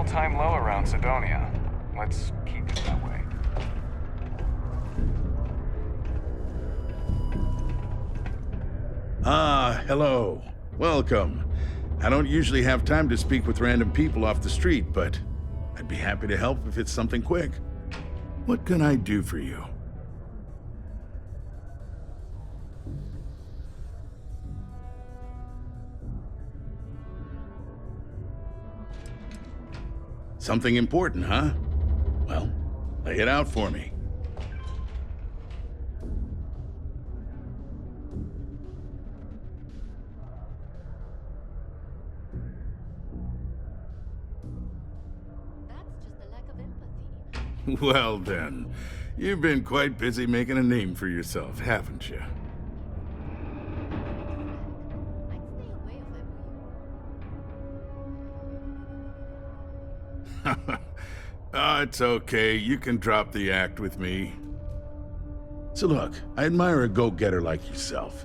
all-time low around Sidonia. Let's keep it that way. Ah, hello. Welcome. I don't usually have time to speak with random people off the street, but I'd be happy to help if it's something quick. What can I do for you? Something important, huh? Well, lay it out for me. That's just a lack of empathy. Well then, you've been quite busy making a name for yourself, haven't you? I'd stay away if I were you. Oh, it's okay. You can drop the act with me. So look, I admire a go-getter like yourself.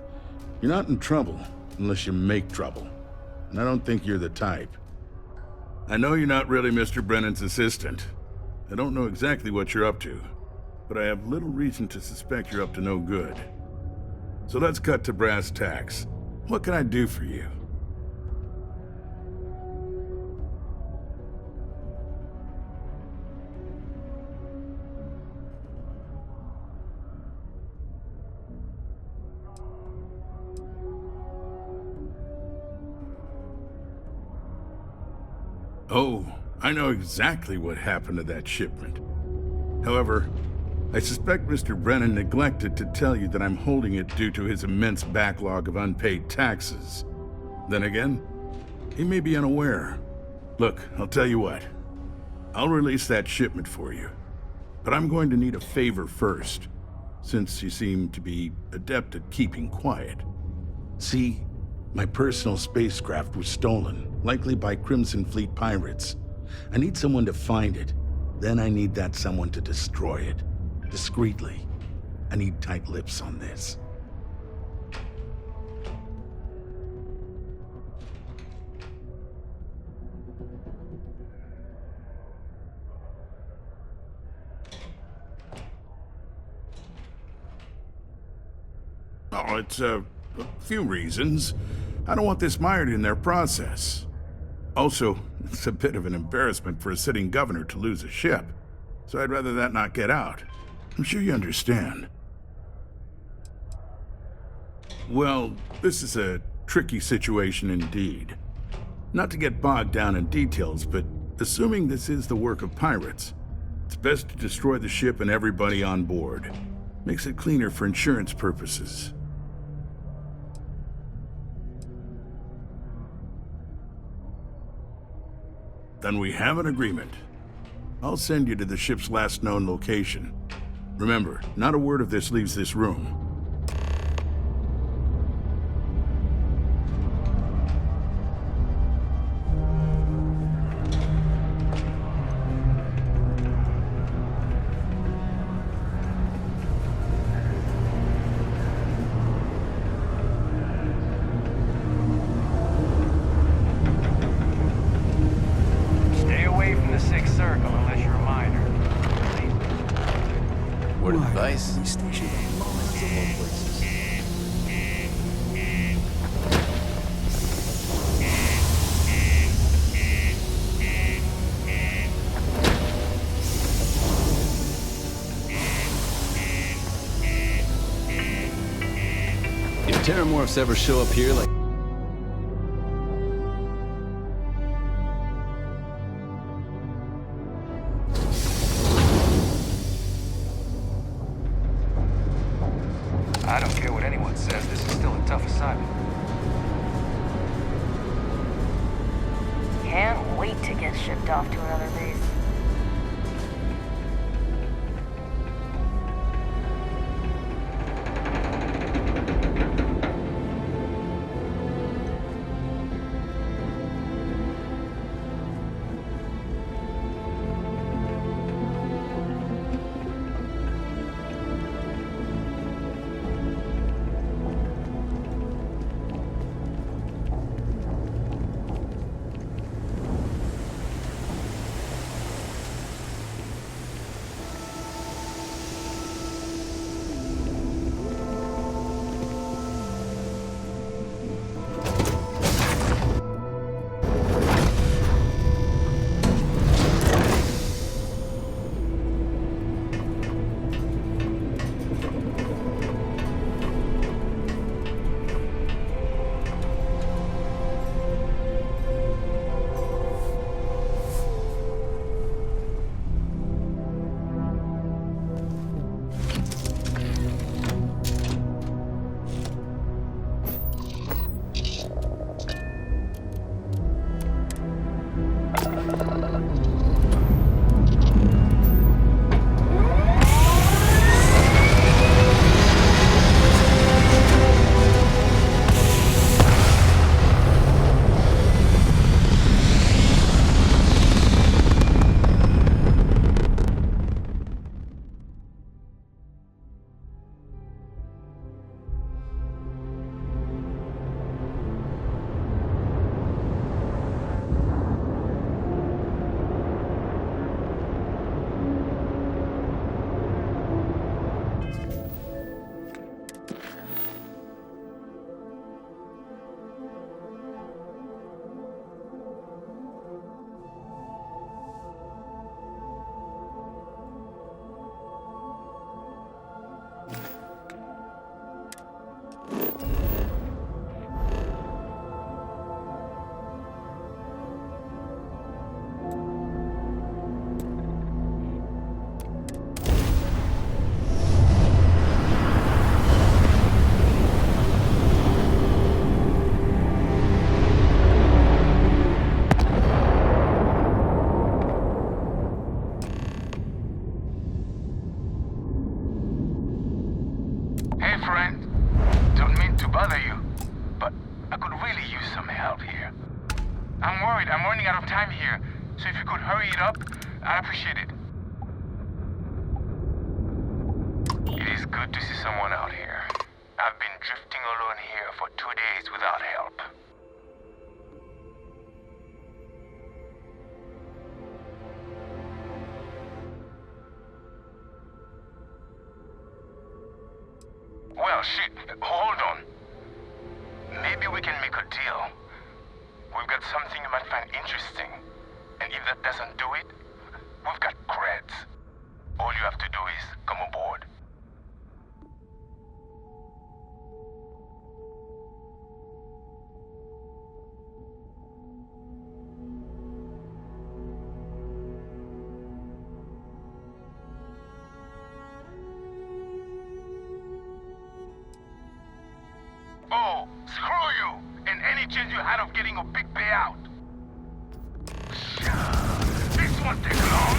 You're not in trouble unless you make trouble. And I don't think you're the type. I know you're not really Mr. Brennan's assistant. I don't know exactly what you're up to, but I have little reason to suspect you're up to no good. So let's cut to brass tacks. What can I do for you? Oh, I know exactly what happened to that shipment. However, I suspect Mr. Brennan neglected to tell you that I'm holding it due to his immense backlog of unpaid taxes. Then again, he may be unaware. Look, I'll tell you what. I'll release that shipment for you. But I'm going to need a favor first, since you seem to be adept at keeping quiet. See, my personal spacecraft was stolen, likely by Crimson Fleet pirates. I need someone to find it. Then I need that someone to destroy it. Discreetly. I need tight lips on this. Oh, it's a few reasons. I don't want this mired in their process. Also, it's a bit of an embarrassment for a sitting governor to lose a ship, so I'd rather that not get out. I'm sure you understand. Well, this is a tricky situation indeed. Not to get bogged down in details, but assuming this is the work of pirates, it's best to destroy the ship and everybody on board. Makes it cleaner for insurance purposes. Then we have an agreement. I'll send you to the ship's last known location. Remember, not a word of this leaves this room. Advice? Station of moments of all places. If Terramorphs ever show up here like... I don't care what anyone says, this is still a tough assignment. Can't wait to get shipped off to another base. Hey, friend. Don't mean to bother you, but I could really use some help here. I'm worried I'm running out of time here, so if you could hurry it up, I'd appreciate it. It is good to see someone out here. I've been drifting alone here for 2 days without help. Well, shit, hold on. Maybe we can make a deal. We've got something you might find interesting. And if that doesn't do it, we've got creds. All you have to do is come aboard. Oh, screw you! And any chance you had of getting a big payout. This won't take long.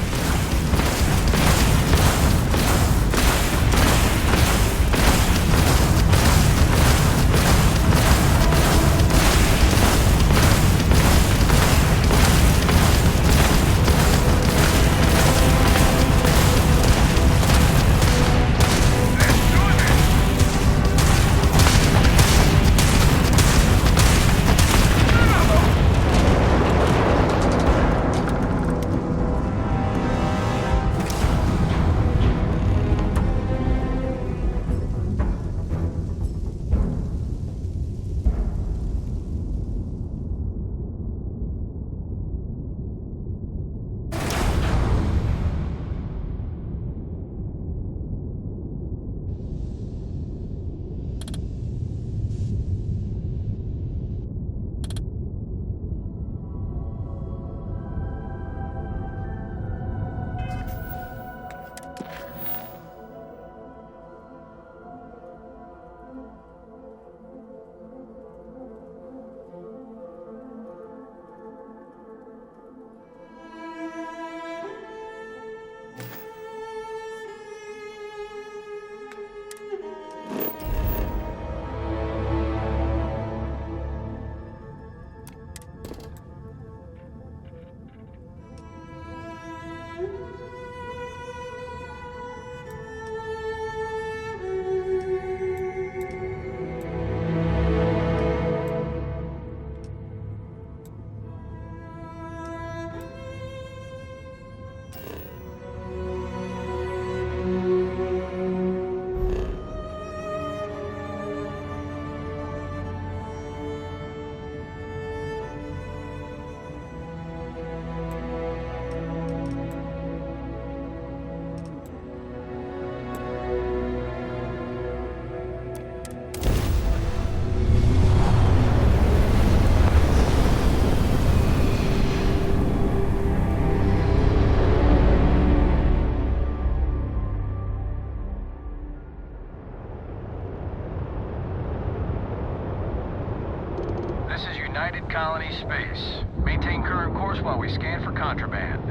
This is United Colony Space. Maintain current course while we scan for contraband.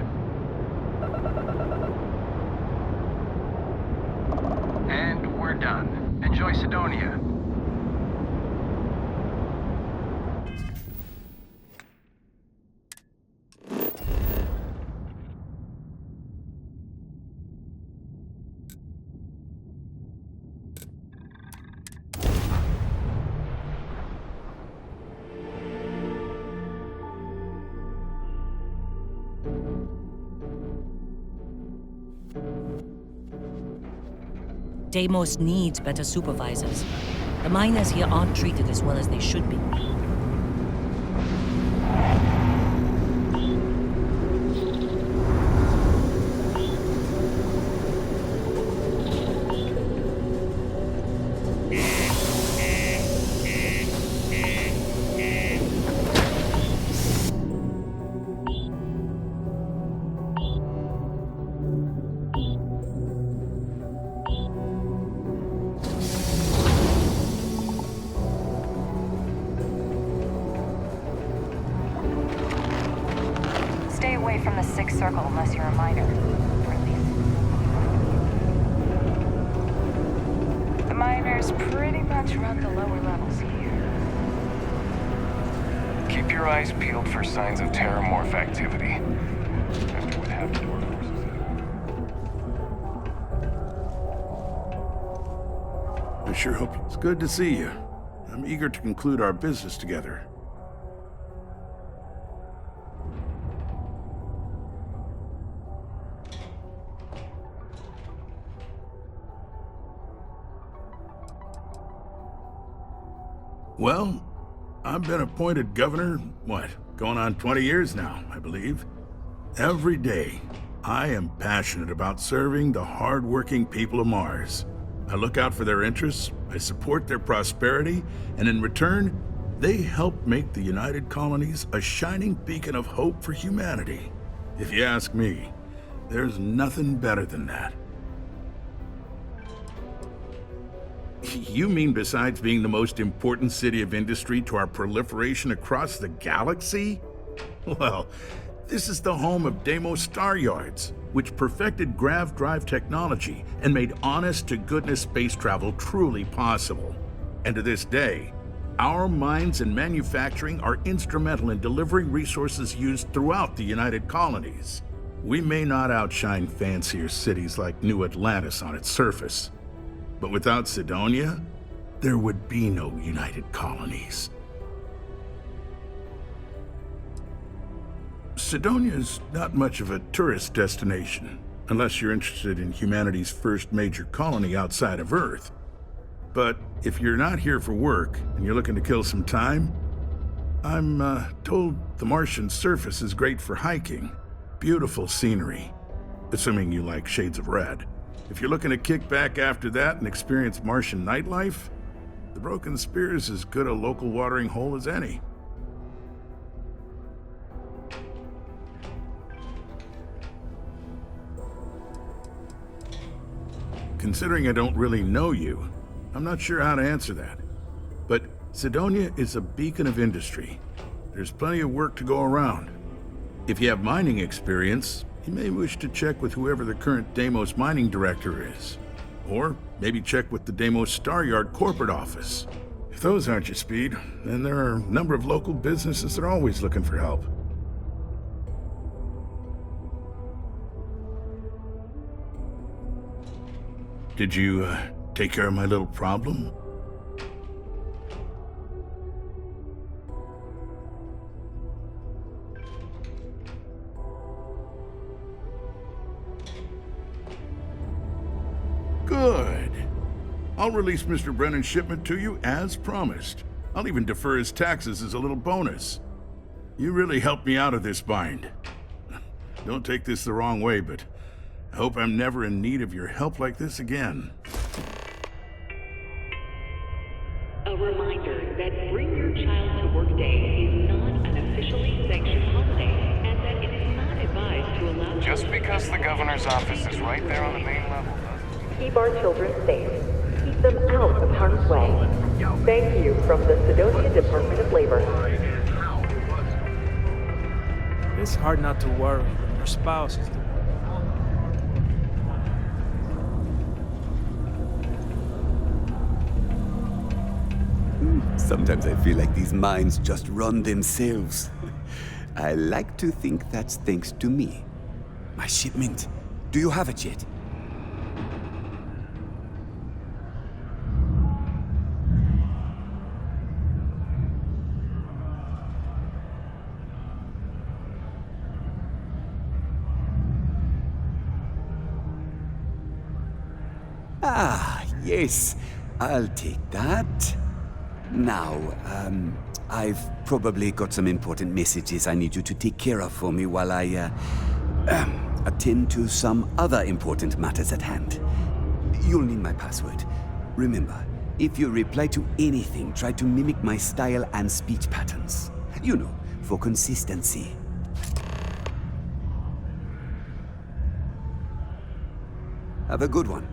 And we're done. Enjoy Sidonia. Deimos needs better supervisors. The miners here aren't treated as well as they should be. Stay away from the Sixth Circle unless you're a miner. The miners Deimos pretty much run the lower levels here. Keep your eyes peeled for signs of terramorph activity. After what happened to our forces. I sure hope it's good to see you. I'm eager to conclude our business together. Well, I've been appointed governor, going on 20 years now, I believe. Every day, I am passionate about serving the hard-working people of Mars. I look out for their interests, I support their prosperity, and in return, they help make the United Colonies a shining beacon of hope for humanity. If you ask me, there's nothing better than that. You mean besides being the most important city of industry to our proliferation across the galaxy? Well, this is the home of Deimos Star Yards, which perfected grav drive technology and made honest-to-goodness space travel truly possible. And to this day, our mines and manufacturing are instrumental in delivering resources used throughout the United Colonies. We may not outshine fancier cities like New Atlantis on its surface, but without Sidonia, there would be no United Colonies. Sidonia is not much of a tourist destination, unless you're interested in humanity's first major colony outside of Earth. But if you're not here for work and you're looking to kill some time, I'm told the Martian surface is great for hiking. Beautiful scenery, assuming you like shades of red. If you're looking to kick back after that and experience Martian nightlife, the Broken Spear is as good a local watering hole as any. Considering I don't really know you, I'm not sure how to answer that. But Sidonia is a beacon of industry. There's plenty of work to go around. If you have mining experience, you may wish to check with whoever the current Deimos mining director is. Or maybe check with the Deimos Star Yard corporate office. If those aren't your speed, then there are a number of local businesses that are always looking for help. Did you take care of my little problem? Good. I'll release Mr. Brennan's shipment to you as promised. I'll even defer his taxes as a little bonus. You really helped me out of this bind. Don't take this the wrong way, but I hope I'm never in need of your help like this again. A reminder that Bring Your Child to Work Day is not an officially sanctioned holiday, and that it is not advised to allow... Just because the governor's office is right there on the main level doesn't... Keep our children safe. Keep them out of harm's way. Thank you from the Sidonia Department of Labor. It's hard not to worry when your spouse is the Sometimes I feel like these mines just run themselves. I like to think that's thanks to me. My shipment. Do you have it yet? Ah, yes. I'll take that. Now, I've probably got some important messages I need you to take care of for me while I, attend to some other important matters at hand. You'll need my password. Remember, if you reply to anything, try to mimic my style and speech patterns. You know, for consistency. Have a good one.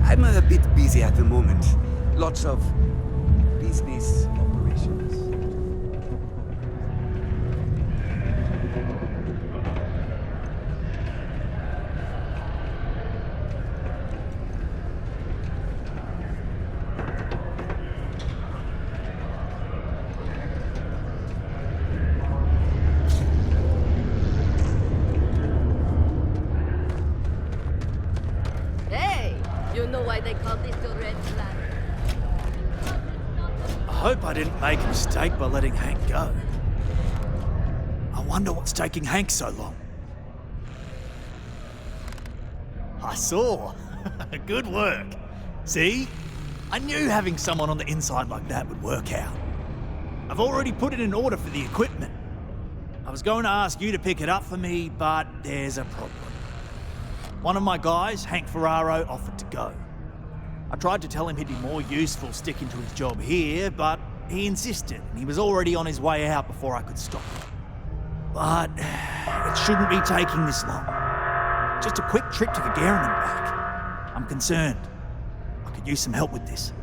I'm a bit busy at the moment. Lots of business operations. Hey, you know why they call this the red flag? I hope I didn't make a mistake by letting Hank go. I wonder what's taking Hank so long. I saw. Good work. See? I knew having someone on the inside like that would work out. I've already put in an order for the equipment. I was going to ask you to pick it up for me, but there's a problem. One of my guys, Hank Ferraro, offered to go. I tried to tell him he'd be more useful sticking to his job here, but he insisted, and he was already on his way out before I could stop him. But it shouldn't be taking this long. Just a quick trip to Gagarin and back. I'm concerned. I could use some help with this.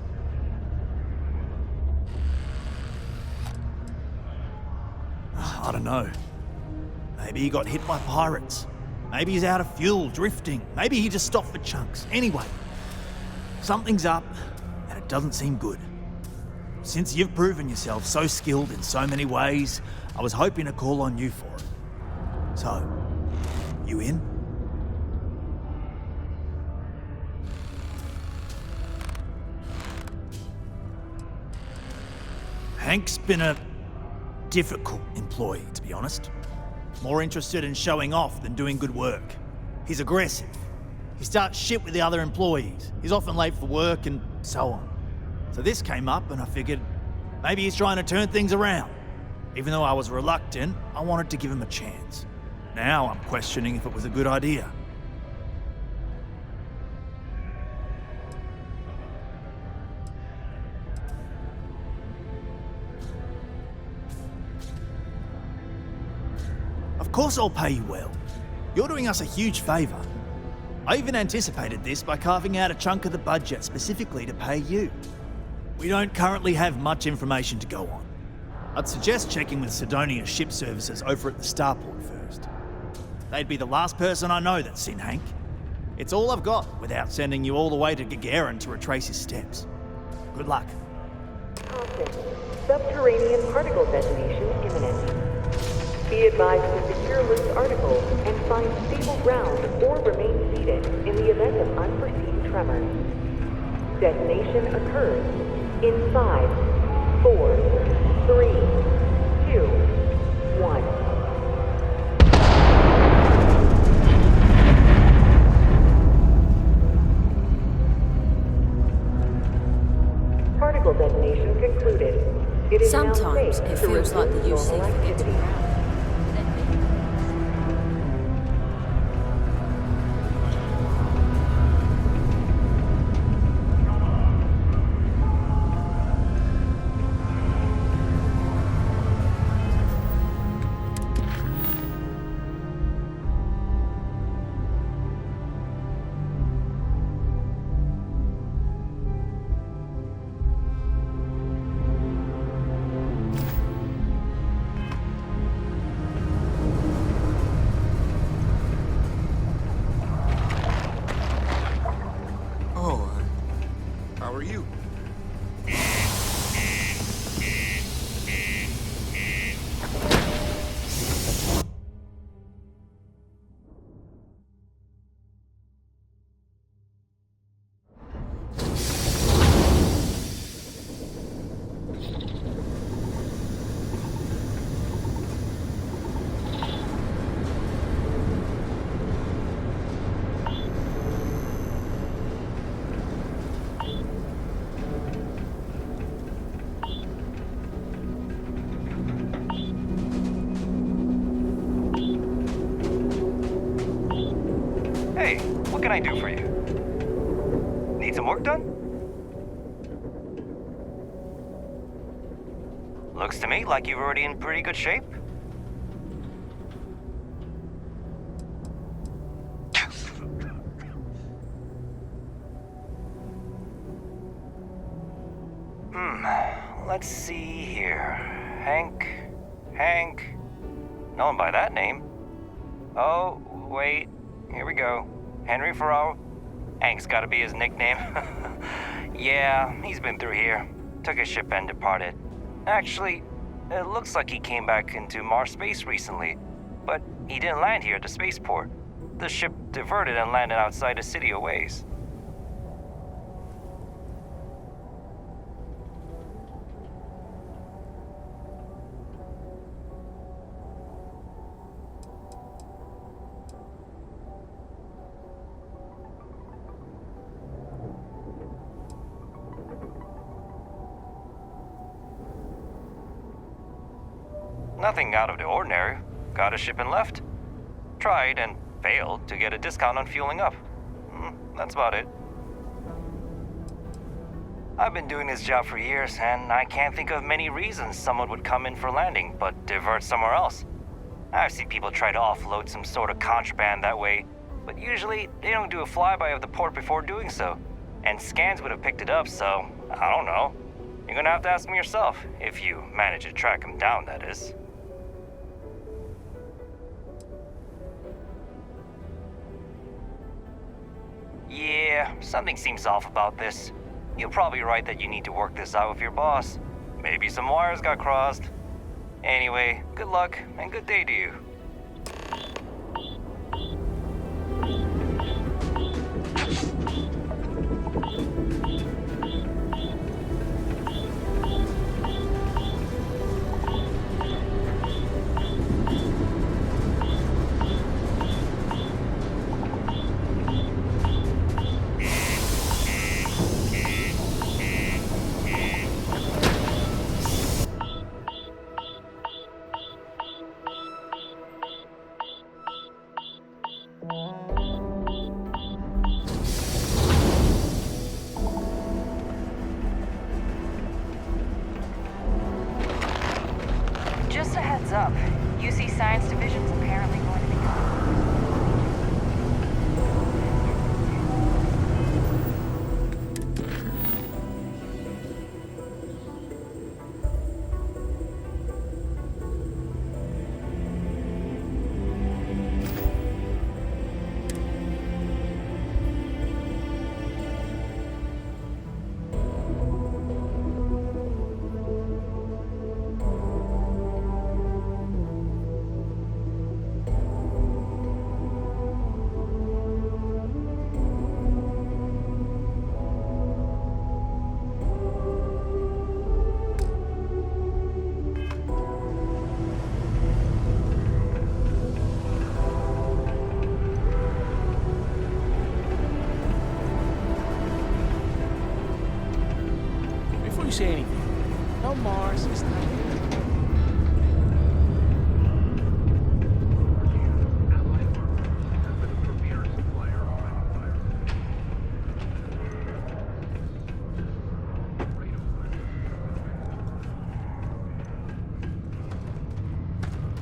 I don't know. Maybe he got hit by pirates. Maybe he's out of fuel, drifting. Maybe he just stopped for chunks. Anyway, something's up, and it doesn't seem good. Since you've proven yourself so skilled in so many ways, I was hoping to call on you for it. So, you in? Hank's been a difficult employee, to be honest. More interested in showing off than doing good work. He's aggressive. He starts shit with the other employees. He's often late for work and so on. So this came up and I figured maybe he's trying to turn things around. Even though I was reluctant, I wanted to give him a chance. Now I'm questioning if it was a good idea. Of course I'll pay you well. You're doing us a huge favour. I even anticipated this by carving out a chunk of the budget specifically to pay you. We don't currently have much information to go on. I'd suggest checking with Sidonia Ship Services over at the Starport first. They'd be the last person I know that's seen Hank. It's all I've got without sending you all the way to Gagarin to retrace his steps. Good luck. Thompson, subterranean particle detonation imminent. Be advised to secure loose articles and find stable ground or remain seated in the event of unforeseen tremors. Detonation occurs in 5, 4, 3, 2, 1. Particle detonation concluded. It is now Sometimes safe it to feels like the resume UC normal forgets me. activity. How are you? Hey, what can I do for you? Need some work done? Looks to me like you're already in pretty good shape. let's see here. Hank. No one by that name. Oh, wait. Here we go. Henry Farrell. Hank's gotta be his nickname. Yeah, he's been through here. Took his ship and departed. Actually, it looks like he came back into Mars space recently, but he didn't land here at the spaceport. The ship diverted and landed outside the city a ways. Nothing out of the ordinary. Got a ship and left. Tried and failed to get a discount on fueling up. That's about it. I've been doing this job for years, and I can't think of many reasons someone would come in for landing, but divert somewhere else. I've seen people try to offload some sort of contraband that way, but usually they don't do a flyby of the port before doing so. And scans would have picked it up, so I don't know. You're gonna have to ask them yourself, if you manage to track them down, that is. Yeah, something seems off about this. You're probably right that you need to work this out with your boss. Maybe some wires got crossed. Anyway, good luck and good day to you. Just a heads up. UC Science Division's apparently going to be gone. Before you say anything, no Mars is not here.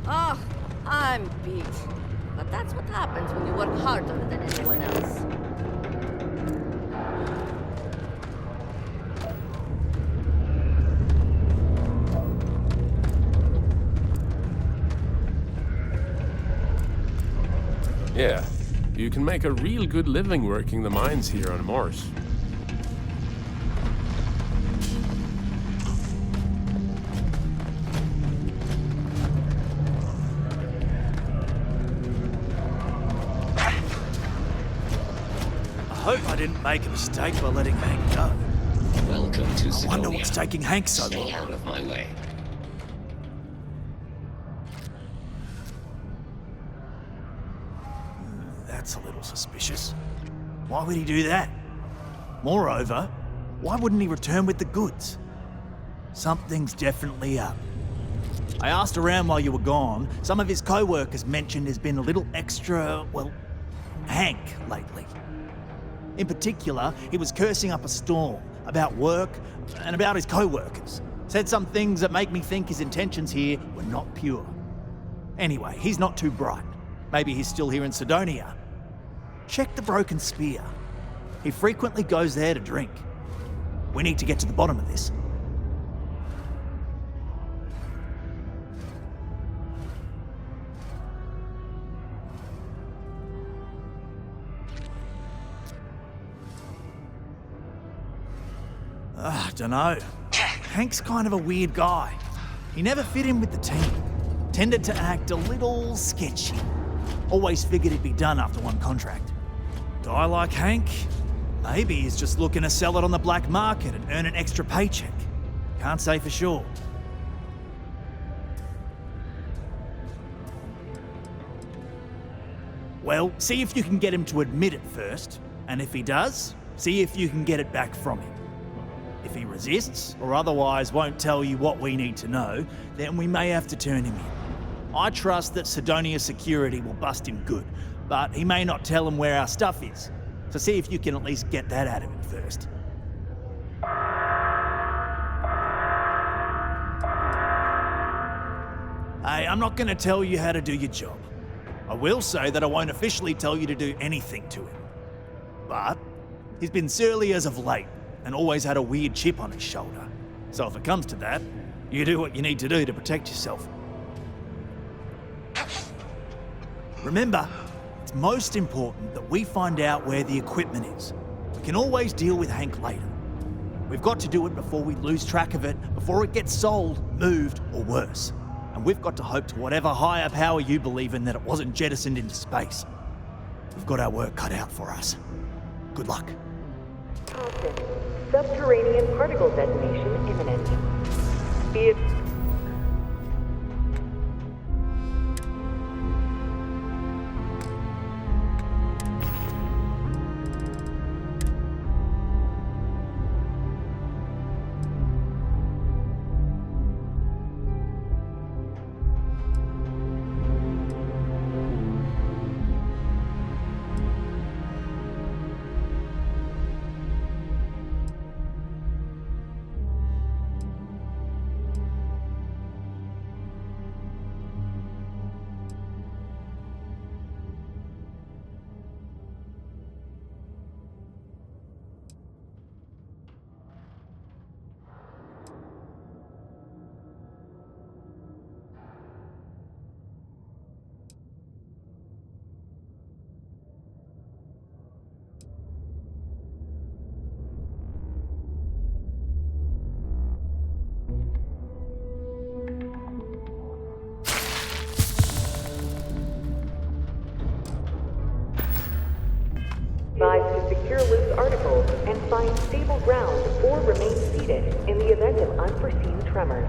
Oh, I'm beat. But that's what happens when you work harder than anyone else. Yeah, you can make a real good living working the mines here on Mars. I hope I didn't make a mistake by letting Hank go. Welcome to I wonder what's taking Hank so Stay long. out of my way. That's a little suspicious. Why would he do that? Moreover, why wouldn't he return with the goods? Something's definitely up. I asked around while you were gone. Some of his co-workers mentioned there's been a little extra, well, Hank lately. In particular, he was cursing up a storm about work and about his co-workers. Said some things that make me think his intentions here were not pure. Anyway, he's not too bright. Maybe he's still here in Sidonia. Check the Broken Spear. He frequently goes there to drink. We need to get to the bottom of this. Dunno. Hank's kind of a weird guy. He never fit in with the team. Tended to act a little sketchy. Always figured he'd be done after one contract. Guy like Hank, maybe he's just looking to sell it on the black market and earn an extra paycheck. Can't say for sure. Well, see if you can get him to admit it first, and if he does, see if you can get it back from him. If he resists, or otherwise won't tell you what we need to know, then we may have to turn him in. I trust that Sidonia Security will bust him good, but he may not tell him where our stuff is. So see if you can at least get that out of him first. Hey, I'm not going to tell you how to do your job. I will say that I won't officially tell you to do anything to him. But he's been surly as of late and always had a weird chip on his shoulder. So if it comes to that, you do what you need to do to protect yourself. Remember, it's most important that we find out where the equipment is. We can always deal with Hank later. We've got to do it before we lose track of it, before it gets sold, moved, or worse. And we've got to hope to whatever higher power you believe in that it wasn't jettisoned into space. We've got our work cut out for us. Good luck. Constant. Subterranean particle detonation imminent. Be it to secure loose articles and find stable ground or remain seated in the event of unforeseen tremors.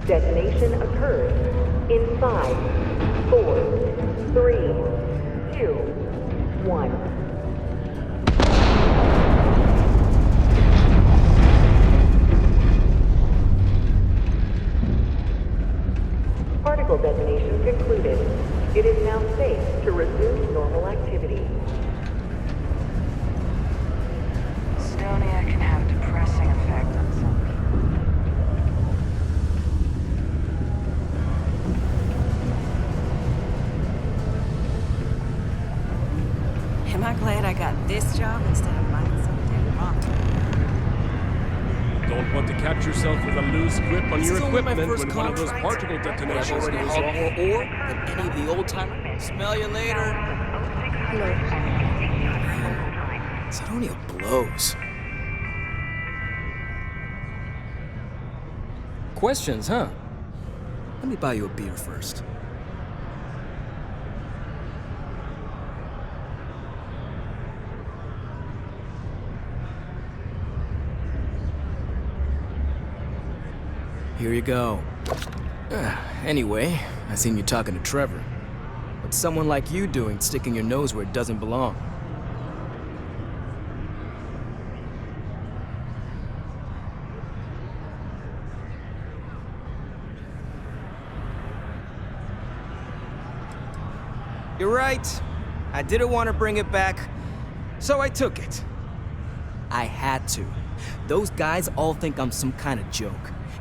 Detonation occurs in 5, 4, 3, 2, 1. Particle detonation concluded. It is now safe to resume normal activity. Estonia can have a depressing effect on some people. Am I glad I got this job instead of minding something wrong? Don't want to catch yourself with a loose grip on your equipment when one of those particle detonations I've already goes hauled off. more ore than any of the old timers. Smell you later. Sidonia blows. Questions, huh? Let me buy you a beer first. Here you go. Anyway, I seen you talking to Trevor. What's someone like you doing sticking your nose where it doesn't belong? You're right. I didn't want to bring it back, so I took it. I had to. Those guys all think I'm some kind of joke.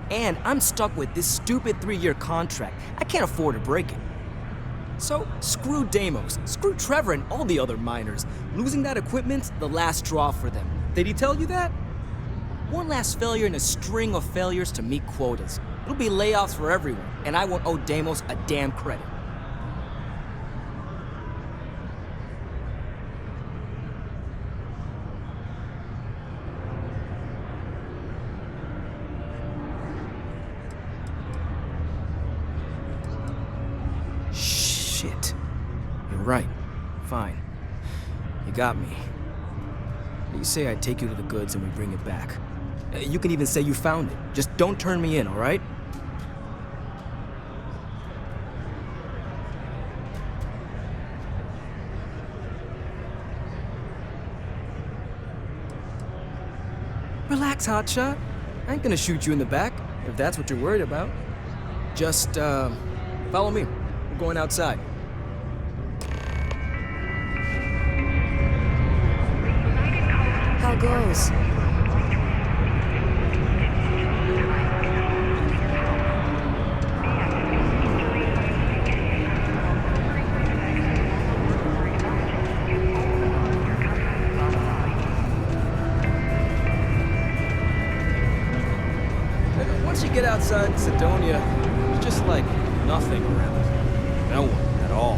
And I'm stuck with this stupid 3-year contract. I can't afford to break it. So, screw Deimos, screw Trevor and all the other miners. Losing that equipment's the last straw for them. Did he tell you that? One last failure in a string of failures to meet quotas. It'll be layoffs for everyone, and I won't owe Deimos a damn credit. right. Fine. You got me. You say I take you to the goods and we bring it back. You can even say you found it. Just don't turn me in, all right? Relax, hotshot. I ain't gonna shoot you in the back, if that's what you're worried about. Just, follow me. We're going outside. How goes? Once you get outside Sidonia, it's just like nothing around. No one at all.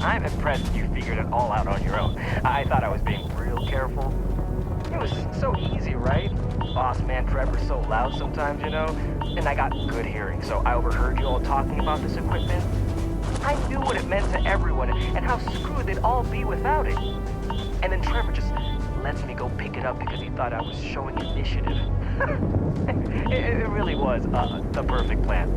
I'm impressed you figured it all out on your own. I thought I was being real careful. It was so easy, right? Boss man Trevor's so loud sometimes, you know? And I got good hearing, so I overheard you all talking about this equipment. I knew what it meant to everyone and how screwed they'd all be without it. And then Trevor just lets me go pick it up because he thought I was showing initiative. It really was the perfect plan.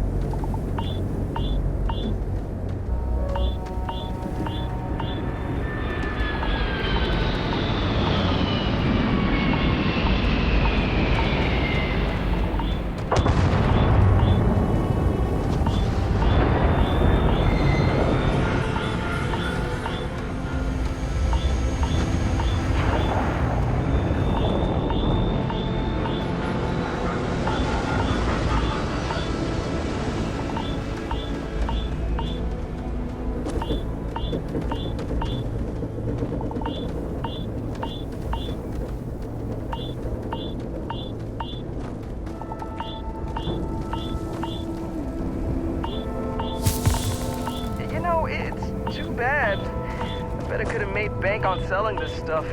It's too bad. I bet I could have made bank on selling this stuff.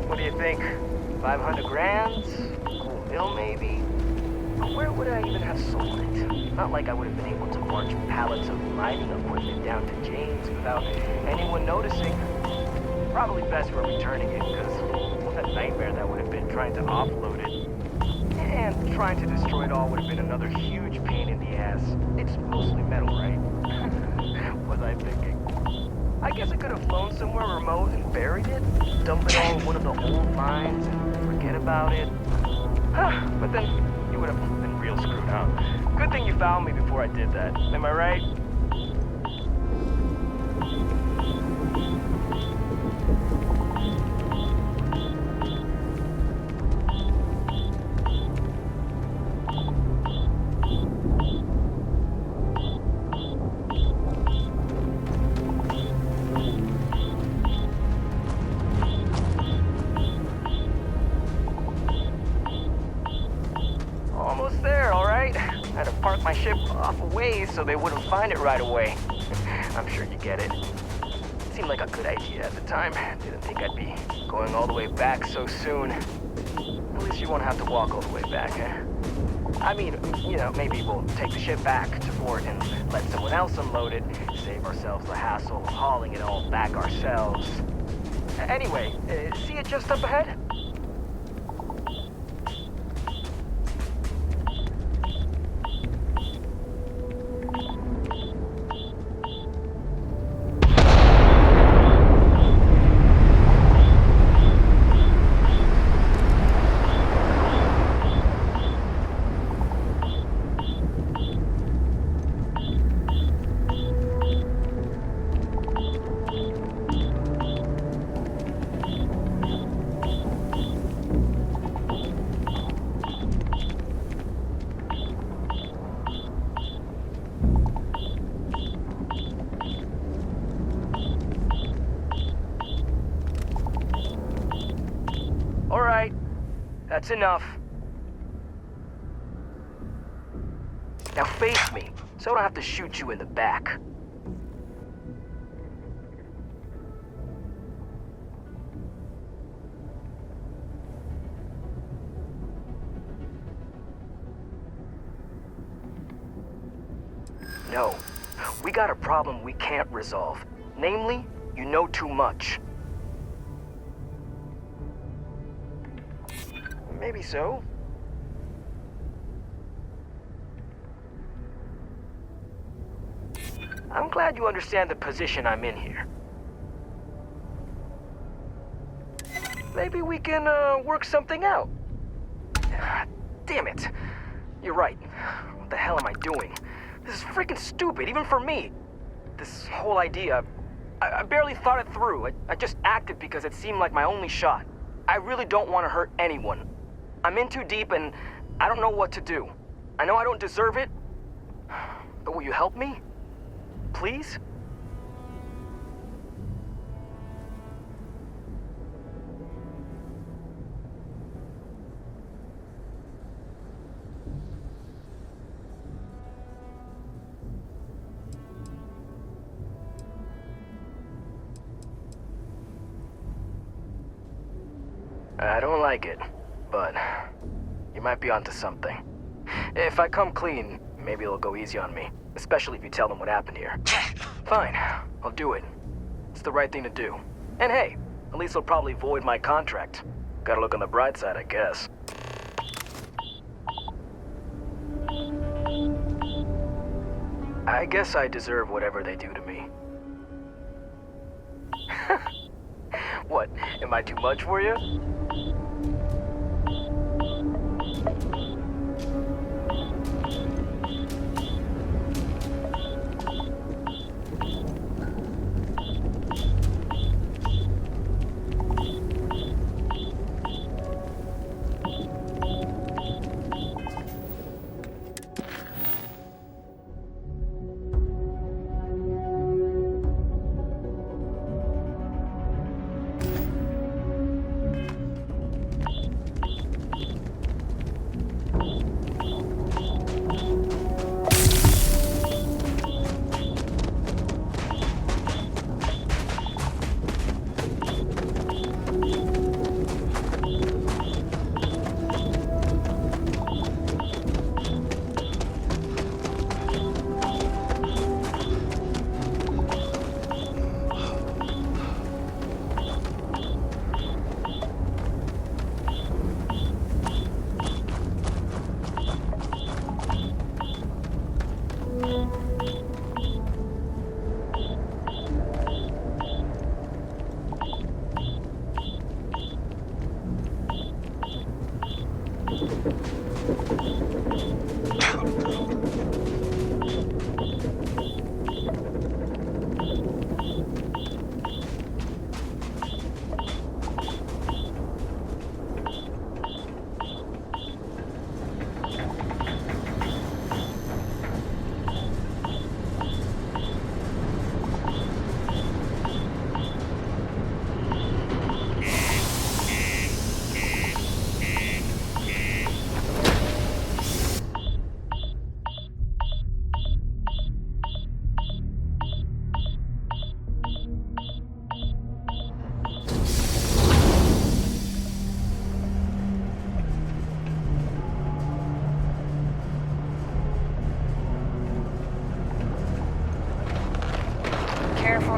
What do you think? 500 grand? Cool mill, maybe? But where would I even have sold it? Not like I would have been able to march pallets of mining equipment down to James without anyone noticing. Probably best for returning it, because what a nightmare that would have been trying to offload it. And trying to destroy it all would have been another huge pain in the ass. It's mostly metal, right? Was I thinking? I guess I could have flown somewhere remote and buried it, dump it all in one of the old mines and forget about it. But then you would have been real screwed up. Good thing you found me before I did that. Am I right? off a ways so they wouldn't find it right away. I'm sure you get it. Seemed like a good idea at the time. Didn't think I'd be going all the way back so soon. At least you won't have to walk all the way back, eh? I mean, you know, maybe we'll take the ship back to port and let someone else unload it, save ourselves the hassle of hauling it all back ourselves. Anyway, see it just up ahead? That's enough. Now face me, so I don't have to shoot you in the back. No, we got a problem we can't resolve. Namely, you know too much. Maybe so. I'm glad you understand the position I'm in here. Maybe we can, work something out. Damn it. You're right. What the hell am I doing? This is freaking stupid, even for me. This whole idea, I barely thought it through. I just acted because it seemed like my only shot. I really don't want to hurt anyone. I'm in too deep and I don't know what to do. I know I don't deserve it, but will you help me? Please? I don't like it, but you might be onto something. If I come clean, maybe it'll go easy on me, especially if you tell them what happened here. Fine, I'll do it. It's the right thing to do. And hey, at least they'll probably void my contract. Gotta look on the bright side, I guess. I guess I deserve whatever they do to me. What, am I too much for you?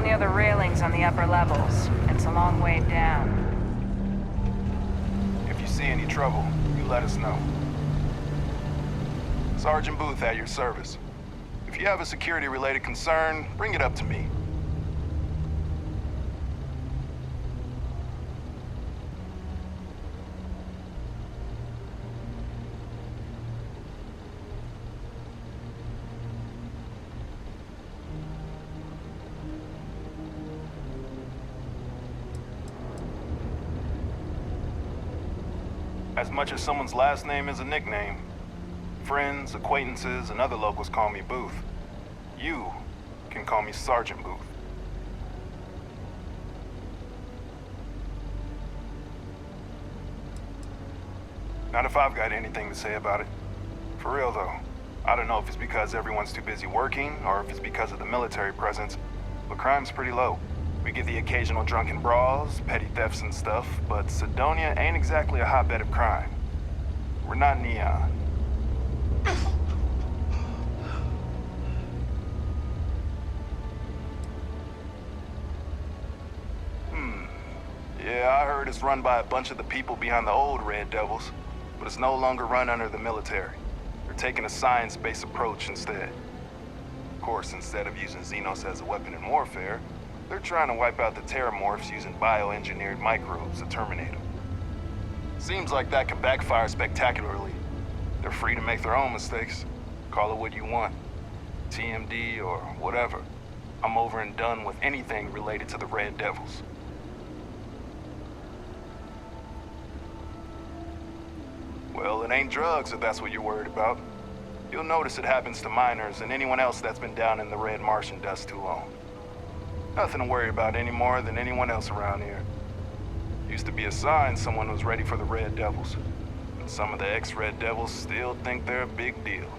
near the railings on the upper levels. It's a long way down. If you see any trouble, you let us know. Sergeant Booth at your service. If you have a security-related concern, bring it up to me. As much as someone's last name is a nickname, friends, acquaintances, and other locals call me Booth. You can call me Sergeant Booth. Not if I've got anything to say about it. For real though, I don't know if it's because everyone's too busy working or if it's because of the military presence, but crime's pretty low. We get the occasional drunken brawls, petty thefts and stuff, but Cydonia ain't exactly a hotbed of crime. We're not Neon. Yeah, I heard it's run by a bunch of the people behind the old Red Devils, but it's no longer run under the military. They're taking a science-based approach instead. Of course, instead of using Xenos as a weapon in warfare, they're trying to wipe out the Terramorphs using bioengineered microbes to terminate them. Seems like that could backfire spectacularly. They're free to make their own mistakes. Call it what you want. TMD or whatever. I'm over and done with anything related to the Red Devils. Well, it ain't drugs if that's what you're worried about. You'll notice it happens to miners and anyone else that's been down in the red Martian dust too long. Nothing to worry about any more than anyone else around here. Used to be a sign someone was ready for the Red Devils. And some of the ex-Red Devils still think they're a big deal.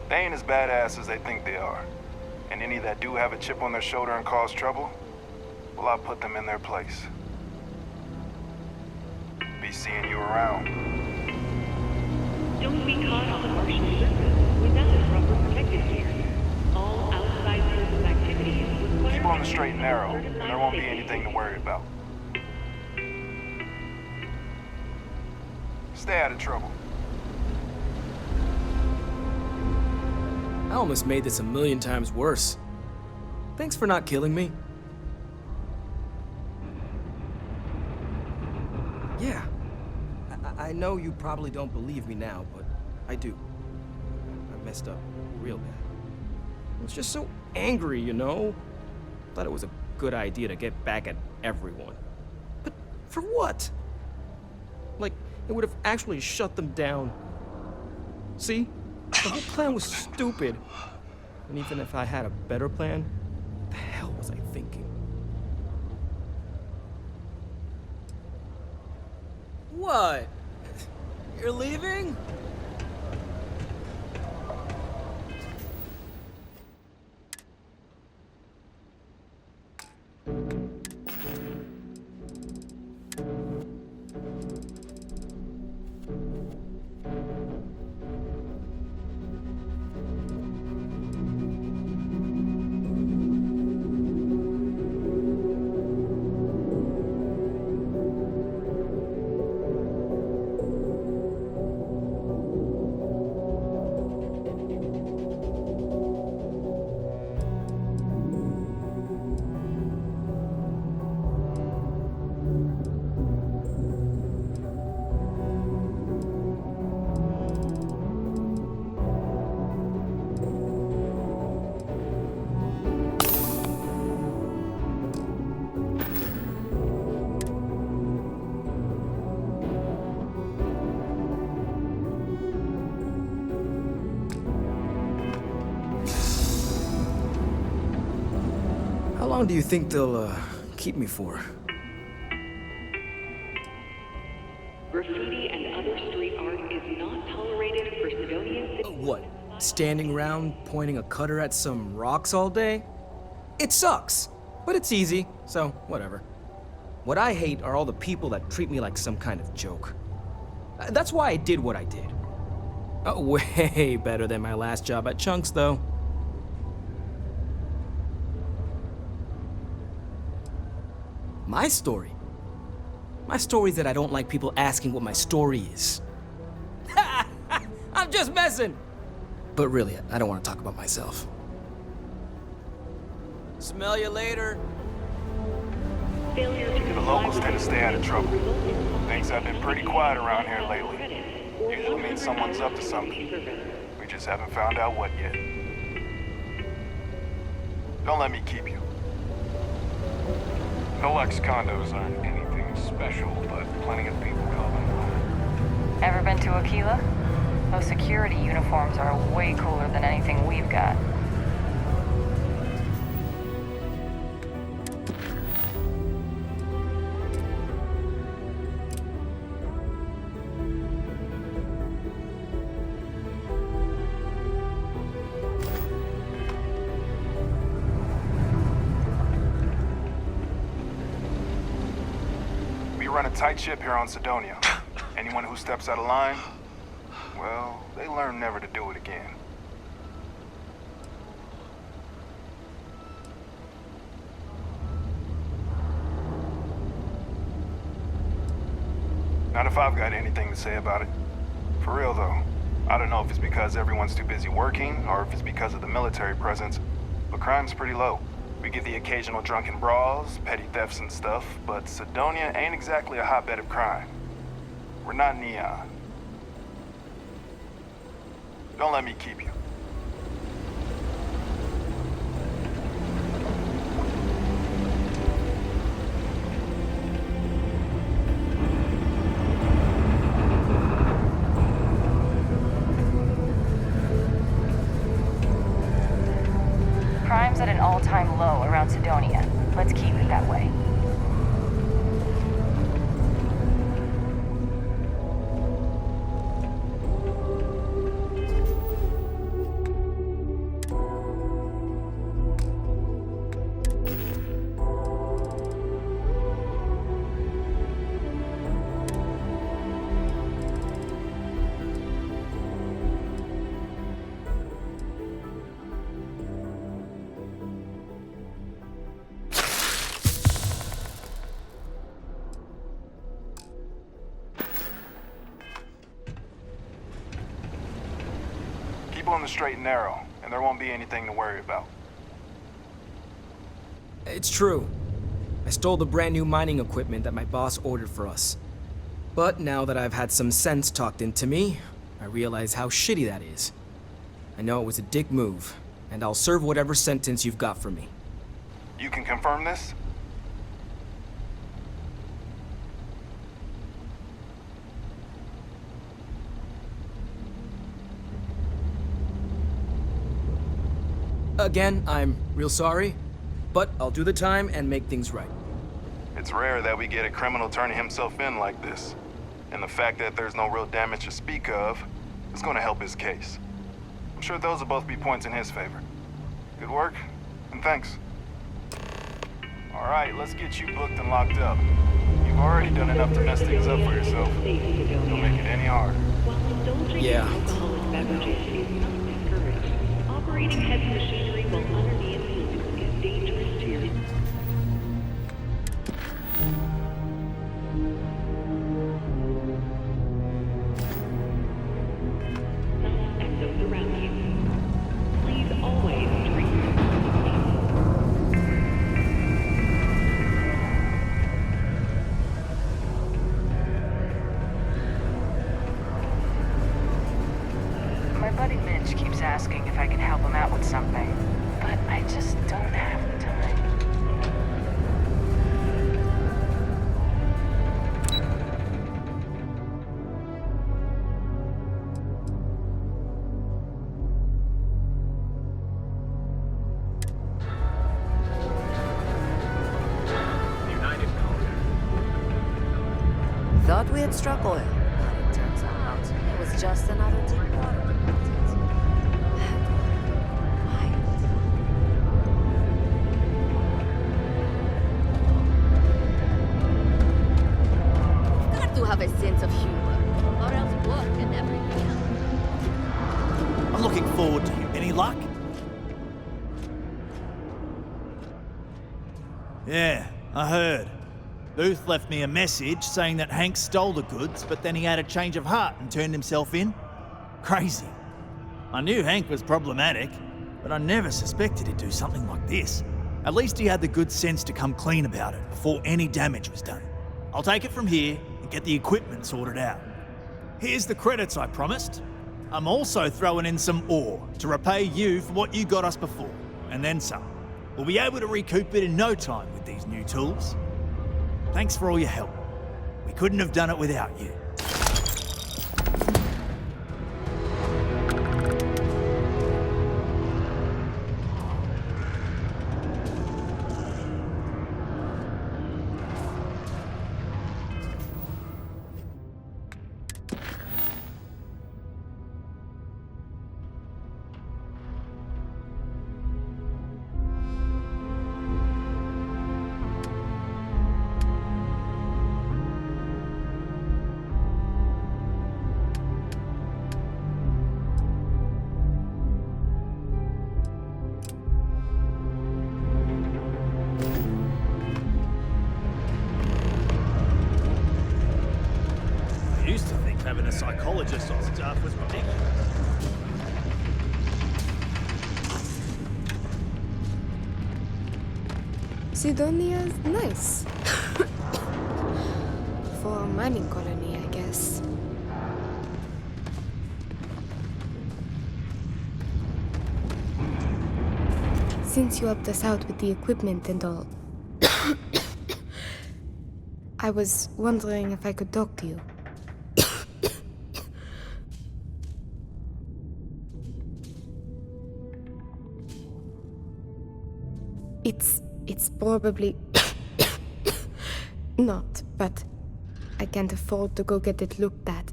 They ain't as badass as they think they are. And any that do have a chip on their shoulder and cause trouble, well, I'll put them in their place. Be seeing you around. Don't be caught on the Martian surface without the proper protective gear. All outside surface activities require... Keep on the straight and narrow, and there won't be anything to worry about. Stay out of trouble. I almost made this 1,000,000 times worse. Thanks for not killing me. Yeah. I know you probably don't believe me now, but I do. I messed up real bad. I was just so angry, you know? Thought it was a good idea to get back at everyone. But for what? Like, it would have actually shut them down. See? The whole plan was stupid. And even if I had a better plan, what the hell was I thinking? What? You're leaving? How long do you think they'll, keep me for? Graffiti and other street art is not tolerated for Cydonia. What? Standing around pointing a cutter at some rocks all day? It sucks, but it's easy, so whatever. What I hate are all the people that treat me like some kind of joke. That's why I did what I did. Way better than my last job at Chunks, though. My story? My story is that I don't like people asking what my story is. I'm just messing! But really, I don't want to talk about myself. Smell you later. The locals tend to stay out of trouble. Things have been pretty quiet around here lately. Usually means someone's up to something. We just haven't found out what yet. Don't let me keep you. No ex-condos aren't anything special, but plenty of people call them home. Ever been to Aquila? Those security uniforms are way cooler than anything we've got. We run a tight ship here on Sidonia. Anyone who steps out of line, well, they learn never to do it again. Not if I've got anything to say about it. For real, though. I don't know if it's because everyone's too busy working, or if it's because of the military presence, but crime's pretty low. We get the occasional drunken brawls, petty thefts and stuff, but Sidonia ain't exactly a hotbed of crime. We're not Neon. Don't let me keep you. Crime's at an all-time low around Sidonia. Let's keep it that way. Keep on the straight and narrow, and there won't be anything to worry about. It's true. I stole the brand new mining equipment that my boss ordered for us. But now that I've had some sense talked into me, I realize how shitty that is. I know it was a dick move, and I'll serve whatever sentence you've got for me. You can confirm this? Again, I'm real sorry, but I'll do the time and make things right. It's rare that we get a criminal turning himself in like this. And the fact that there's no real damage to speak of is going to help his case. I'm sure those will both be points in his favor. Good work, and thanks. All right, let's get you booked and locked up. You've already done enough to mess things up for yourself. Don't make it any harder. Yeah. Operating heavy machinery while under the influence is dangerous to your... and those around you. Please always treat My buddy Mitch keeps asking if I can help him out with something, but I just don't have the time. Thought we had struck oil, but it turns out it was just another deep water deposit. Quiet. Got to have a sense of humor, or else work can never be done. I'm looking forward to you. Any luck? Yeah, I heard. Booth left me a message saying that Hank stole the goods, but then he had a change of heart and turned himself in. Crazy. I knew Hank was problematic, but I never suspected he'd do something like this. At least he had the good sense to come clean about it before any damage was done. I'll take it from here and get the equipment sorted out. Here's the credits I promised. I'm also throwing in some ore to repay you for what you got us before, and then some. We'll be able to recoup it in no time with these new tools. Thanks for all your help. We couldn't have done it without you. Having a psychologist on staff was ridiculous. Sidonia's nice. For a mining colony, I guess. Since you helped us out with the equipment and all, I was wondering if I could talk to you. It's probably not, but I can't afford to go get it looked at.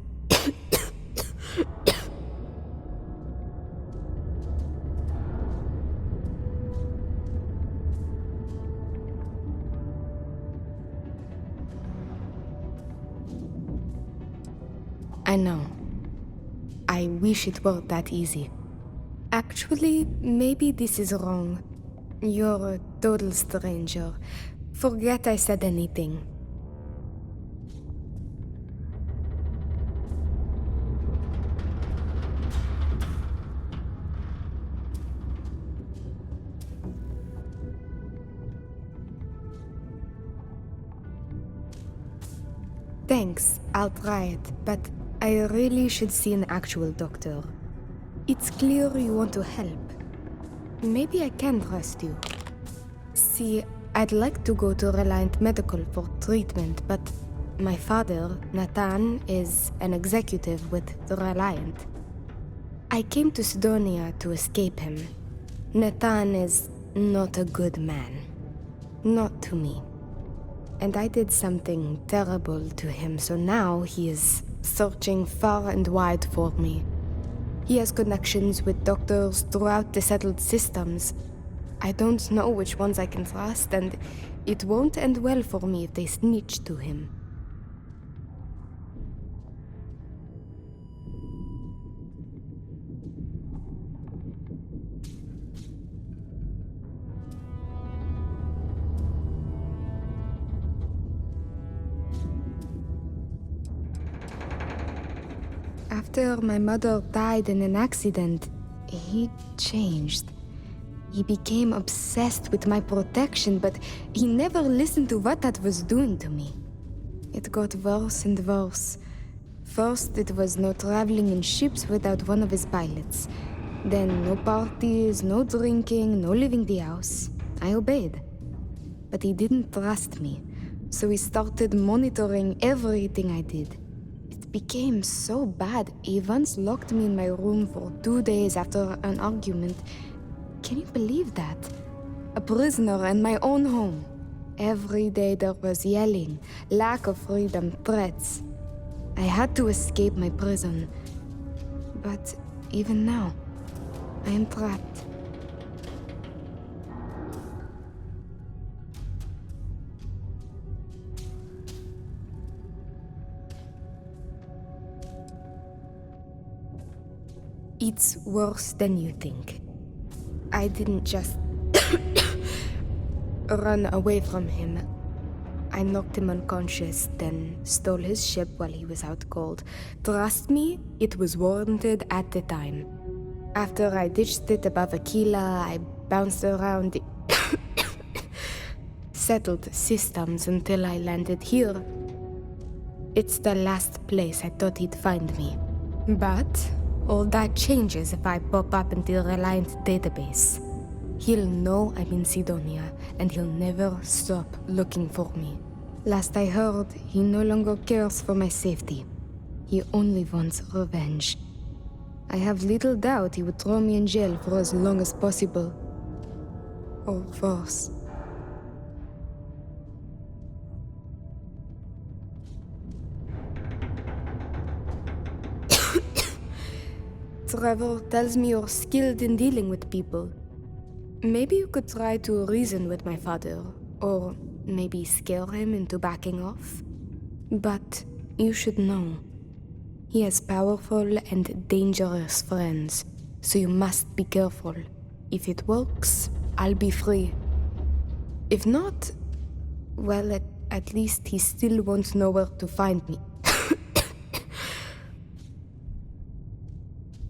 I know. I wish it were that easy. Actually, maybe this is wrong. You're a total stranger. Forget I said anything. Thanks, I'll try it, but I really should see an actual doctor. It's clear you want to help. Maybe I can trust you. See, I'd like to go to Reliant Medical for treatment, but my father, Nathan, is an executive with the Reliant. I came to Sidonia to escape him. Nathan is not a good man. Not to me. And I did something terrible to him, so now he is searching far and wide for me. He has connections with doctors throughout the settled systems. I don't know which ones I can trust, and it won't end well for me if they snitch to him. After my mother died in an accident, he changed. He became obsessed with my protection, but he never listened to what that was doing to me. It got worse and worse. First, it was no traveling in ships without one of his pilots. Then no parties, no drinking, no leaving the house. I obeyed. But he didn't trust me, so he started monitoring everything I did. It became so bad, he once locked me in my room for 2 days after an argument. Can you believe that? A prisoner in my own home. Every day there was yelling, lack of freedom, threats. I had to escape my prison. But even now, I am trapped. It's worse than you think. I didn't just run away from him. I knocked him unconscious, then stole his ship while he was out cold. Trust me, it was warranted at the time. After I ditched it above Aquila, I bounced around the settled systems until I landed here. It's the last place I thought he'd find me. But all that changes if I pop up in the Reliant database. He'll know I'm in Sidonia, and he'll never stop looking for me. Last I heard, he no longer cares for my safety. He only wants revenge. I have little doubt he would throw me in jail for as long as possible. Or worse. Trevor tells me you're skilled in dealing with people. Maybe you could try to reason with my father, or maybe scare him into backing off. But you should know, he has powerful and dangerous friends, so you must be careful. If it works, I'll be free. If not, well, at least he still won't know where to find me.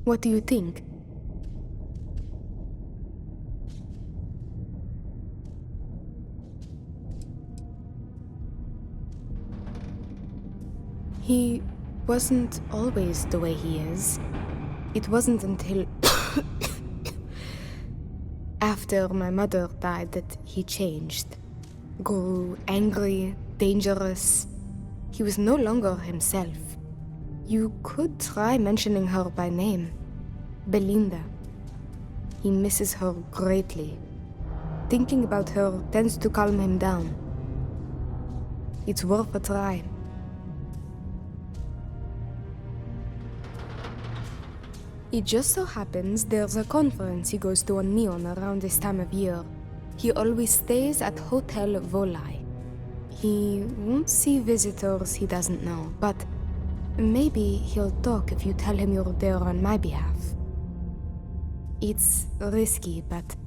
What do you think? He wasn't always the way he is. It wasn't until after my mother died that he changed. Grew angry, dangerous. He was no longer himself. You could try mentioning her by name. Belinda. He misses her greatly. Thinking about her tends to calm him down. It's worth a try. It just so happens there's a conference he goes to on Neon around this time of year. He always stays at Hotel Volai. He won't see visitors he doesn't know, but maybe he'll talk if you tell him you're there on my behalf. It's risky, but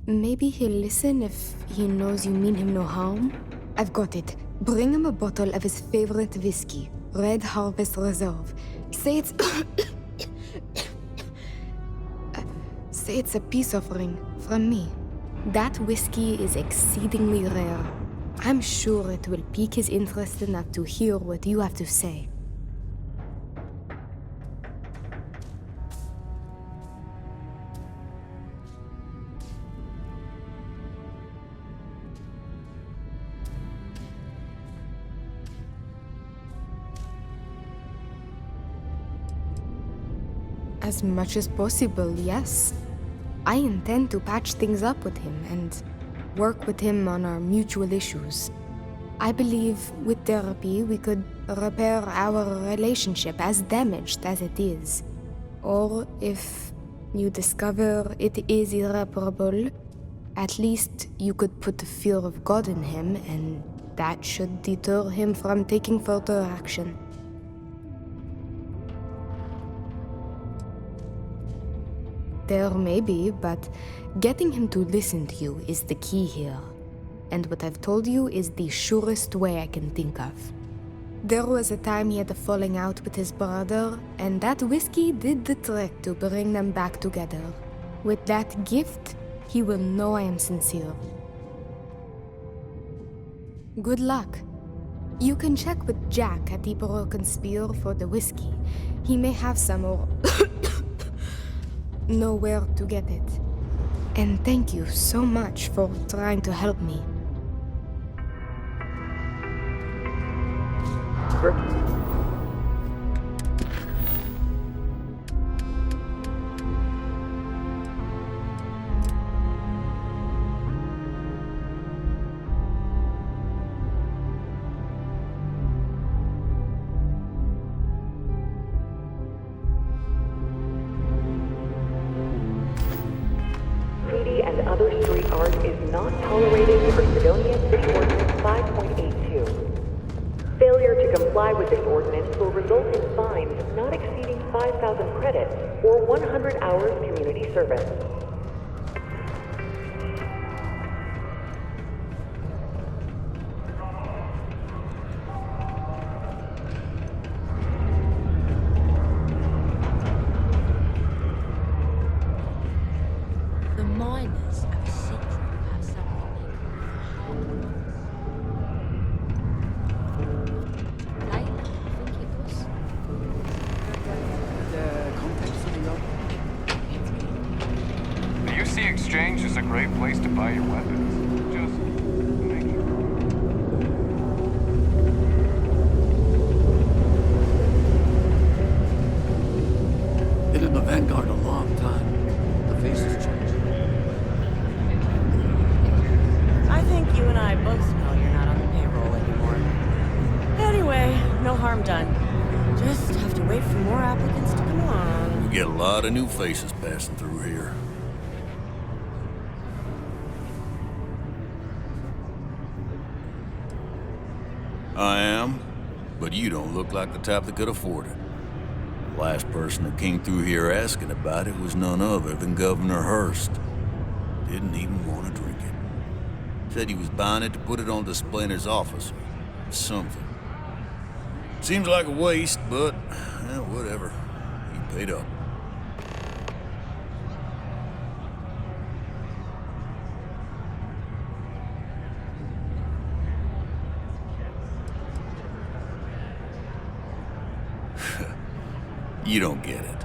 maybe he'll listen if he knows you mean him no harm. I've got it. Bring him a bottle of his favorite whiskey, Red Harvest Reserve. Say it's... Say it's a peace offering from me. That whiskey is exceedingly rare. I'm sure it will pique his interest enough to hear what you have to say. As much as possible, yes. I intend to patch things up with him and work with him on our mutual issues. I believe with therapy we could repair our relationship, as damaged as it is. Or if you discover it is irreparable, at least you could put the fear of God in him, and that should deter him from taking further action. There may be, but getting him to listen to you is the key here. And what I've told you is the surest way I can think of. There was a time he had a falling out with his brother, and that whiskey did the trick to bring them back together. With that gift, he will know I am sincere. Good luck. You can check with Jack at the Broken Spear for the whiskey. He may have some or know where to get it. And thank you so much for trying to help me. And other street art is not tolerated per Sidonia City Ordinance 5.82. Failure to comply with this ordinance will result in fines not exceeding 5,000 credits or 100 hours community service. miners ever seen past that Light, I think it was. The context for the The UC Exchange is a great place to buy your weapons. Just make sure. Been in the Vanguard a long time. The faces change. I think you and I both know you're not on the payroll anymore. Anyway, no harm done. Just have to wait for more applicants to come along. We get a lot of new faces passing through here. I am, but you don't look like the type that could afford it. The last person that came through here asking about it was none other than Governor Hurst. Didn't even want to drink it. Said he was buying it to put it on display in his office or something. Seems like a waste, but whatever. He paid up. You don't get it.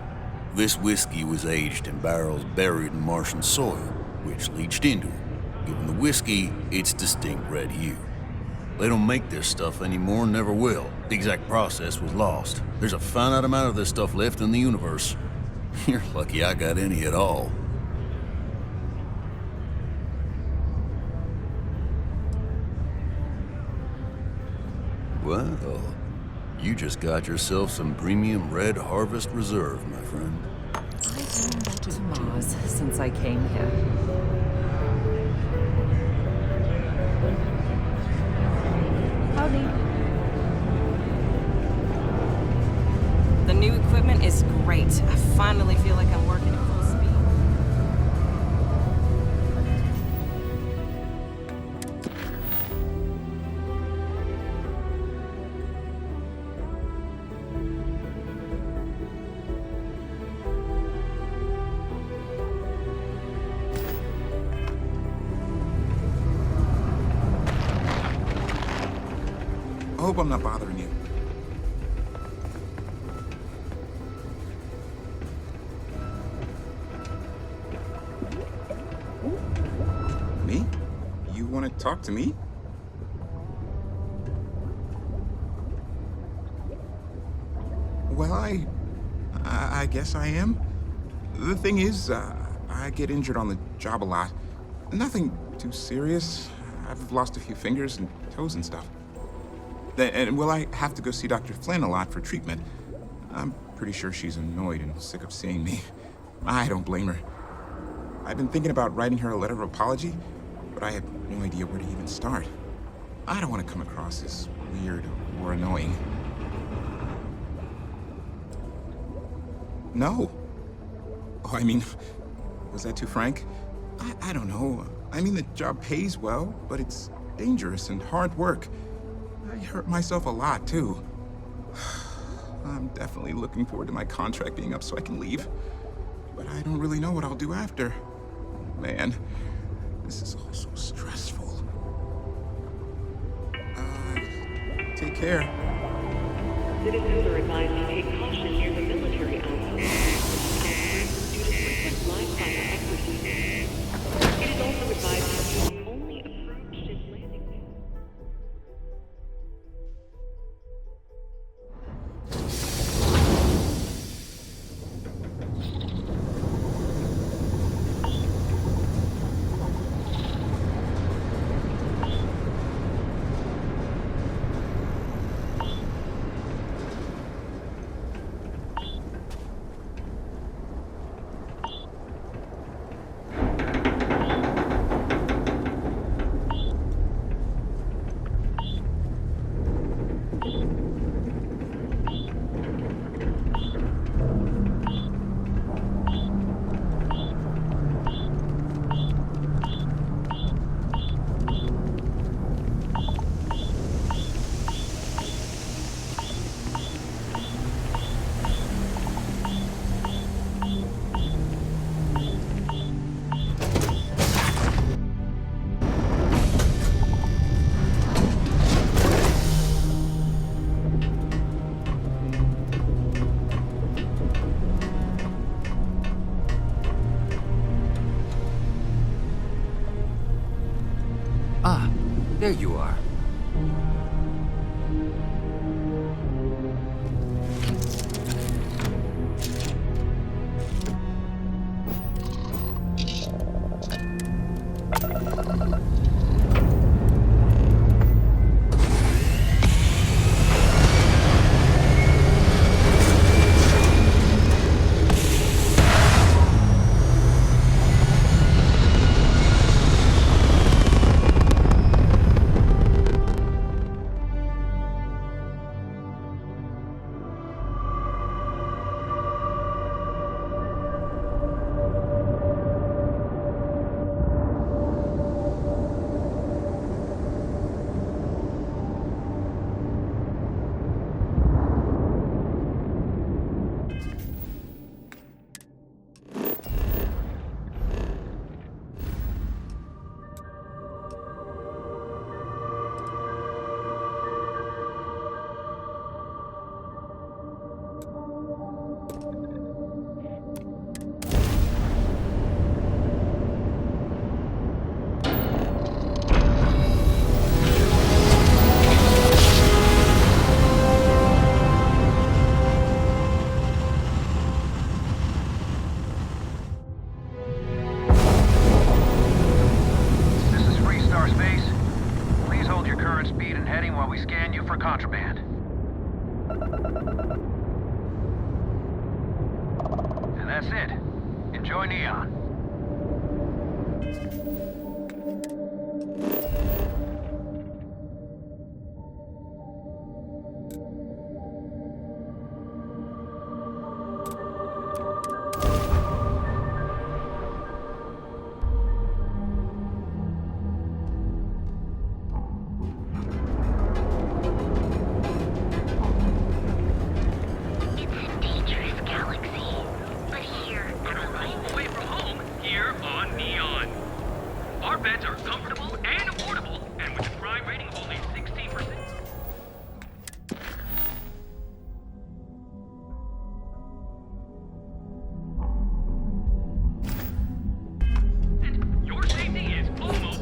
This whiskey was aged in barrels buried in Martian soil, which leached into it, giving the whiskey its distinct red hue. They don't make this stuff anymore and never will. The exact process was lost. There's a finite amount of this stuff left in the universe. You're lucky I got any at all. Well, you just got yourself some premium Red Harvest Reserve, my friend. I've been back to Mars since I came here. Howdy. The new equipment is great. I finally feel like I'm working at full speed. I hope I'm not bothering you. Me? You want to talk to me? Well, I guess I am. The thing is, I get injured on the job a lot. Nothing too serious. I've lost a few fingers and toes and stuff. And, well, I have to go see Dr. Flynn a lot for treatment. I'm pretty sure she's annoyed and sick of seeing me. I don't blame her. I've been thinking about writing her a letter of apology, but I have no idea where to even start. I don't want to come across as weird or annoying. No. Oh, I mean, was that too frank? I don't know. I mean, the job pays well, but it's dangerous and hard work. I hurt myself a lot, too. I'm definitely looking forward to my contract being up so I can leave. But I don't really know what I'll do after. Man, this is all so stressful. Take care. Citizens are advised to take caution near the military outpost due to frequent live fire exercises. It is also advised to use only approved ship landing zones. There you are.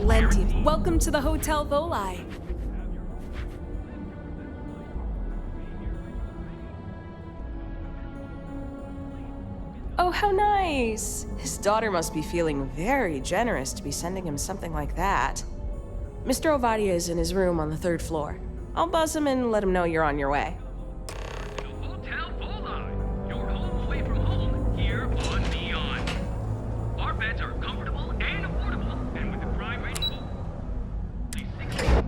Plenty. Welcome to the Hotel Volai. Oh, how nice! His daughter must be feeling very generous to be sending him something like that. Mr. Ovadia is in his room on the 3rd floor. I'll buzz him and let him know you're on your way. Hotel Volai, your home away from home, here on Neon. Our beds are comfortable and affordable, and with a crime rating of only 60.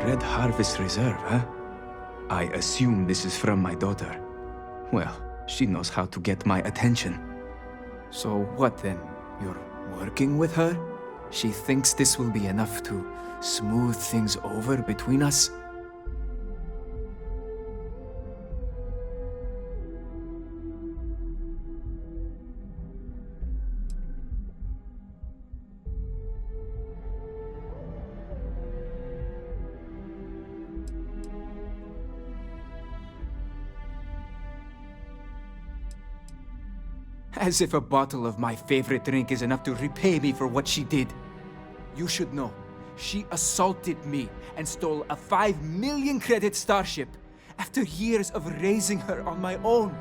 Red Harvest Reserve, huh? I assume this is from my daughter. Well, she knows how to get my attention. So what then? You're working with her? She thinks this will be enough to smooth things over between us? As if a bottle of my favorite drink is enough to repay me for what she did. You should know, she assaulted me and stole a 5 million credit starship after years of raising her on my own.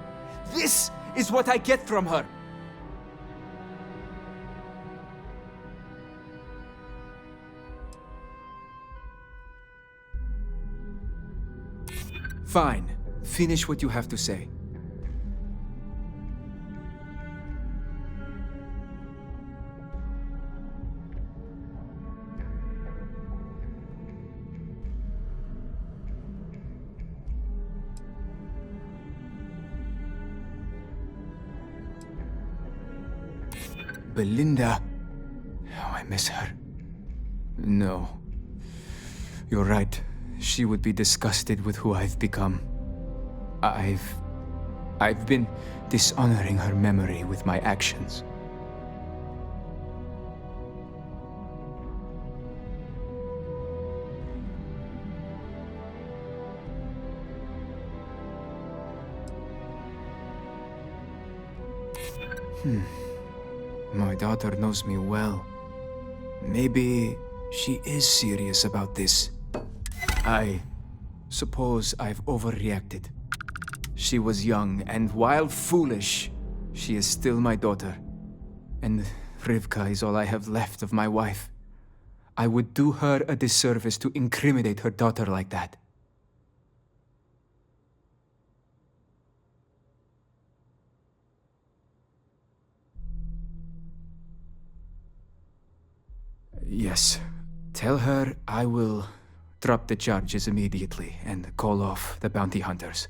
This is what I get from her. Fine. Finish what you have to say. Belinda. Oh, I miss her. No. You're right. She would be disgusted with who I've become. I've been dishonoring her memory with my actions. My daughter knows me well. Maybe she is serious about this. I suppose I've overreacted. She was young, and while foolish, she is still my daughter. And Rivka is all I have left of my wife. I would do her a disservice to incriminate her daughter like that. Yes. Tell her I will drop the charges immediately and call off the bounty hunters.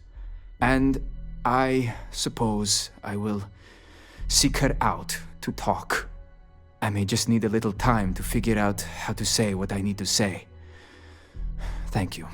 And I suppose I will seek her out to talk. I may just need a little time to figure out how to say what I need to say. Thank you.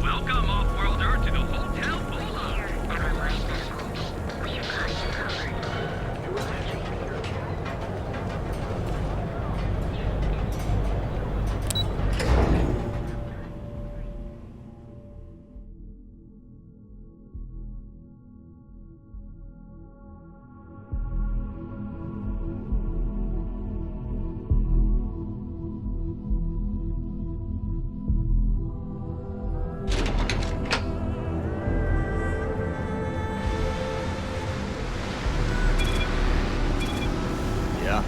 Welcome, off-worlder, to the Hotel Polar. Yeah.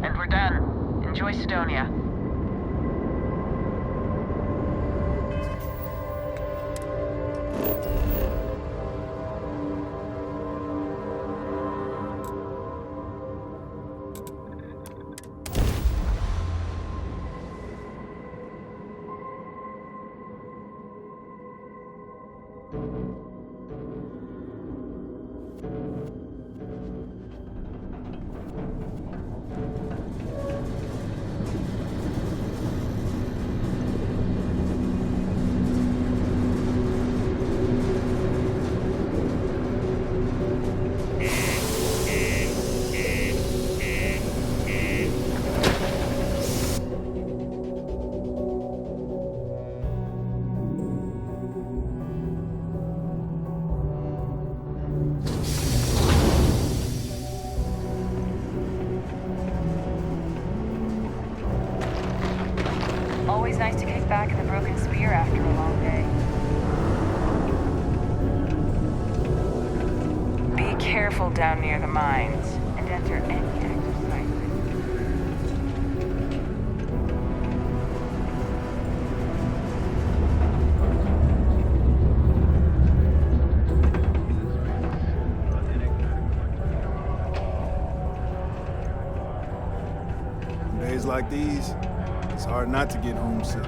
And we're done. Enjoy Stonia. Always nice to kick back in the broken spear after a long day. Be careful down near the mines, and enter any active site. On days like these, it's hard not to get homesick.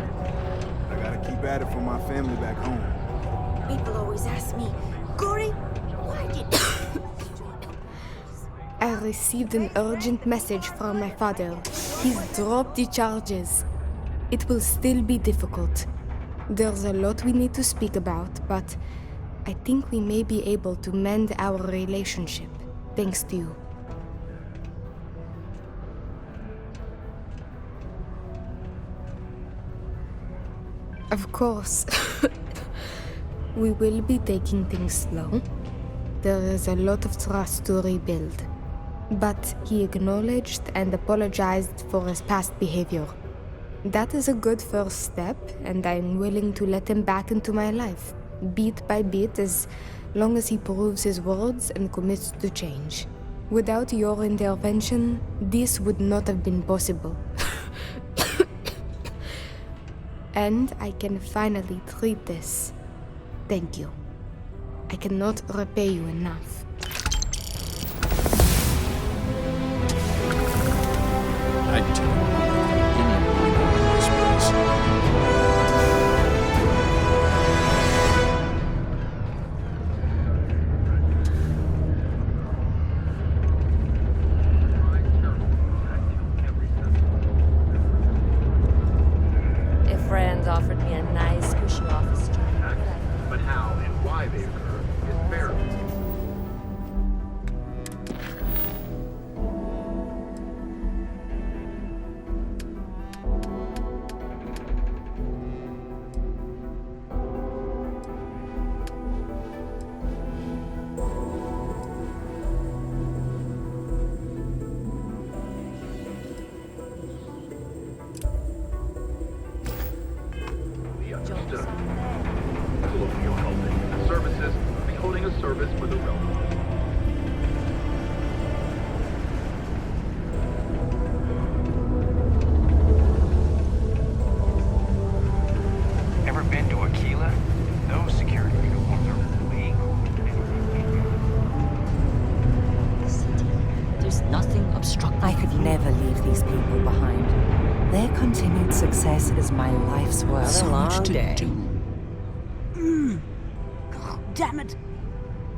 But I gotta keep at it for my family back home. People always ask me, Gory, why did... I received an urgent message from my father. He's dropped the charges. It will still be difficult. There's a lot we need to speak about, but I think we may be able to mend our relationship, thanks to you. Of course. We will be taking things slow. There is a lot of trust to rebuild. But he acknowledged and apologized for his past behavior. That is a good first step, and I'm willing to let him back into my life, bit by bit, as long as he proves his words and commits to change. Without your intervention, this would not have been possible. And I can finally treat this. Thank you. I cannot repay you enough. I do in this place. If friends offered me a nice, cushy office job, But how and why they occur is variable. The understood. Colonial Health and Human Services will be holding a service for the realm. Ever been to Aquila? Those security uniforms are way There's nothing obstructing. I could never leave these people behind. Their continued success is my life's work. Another So much long to day. do. God damn it!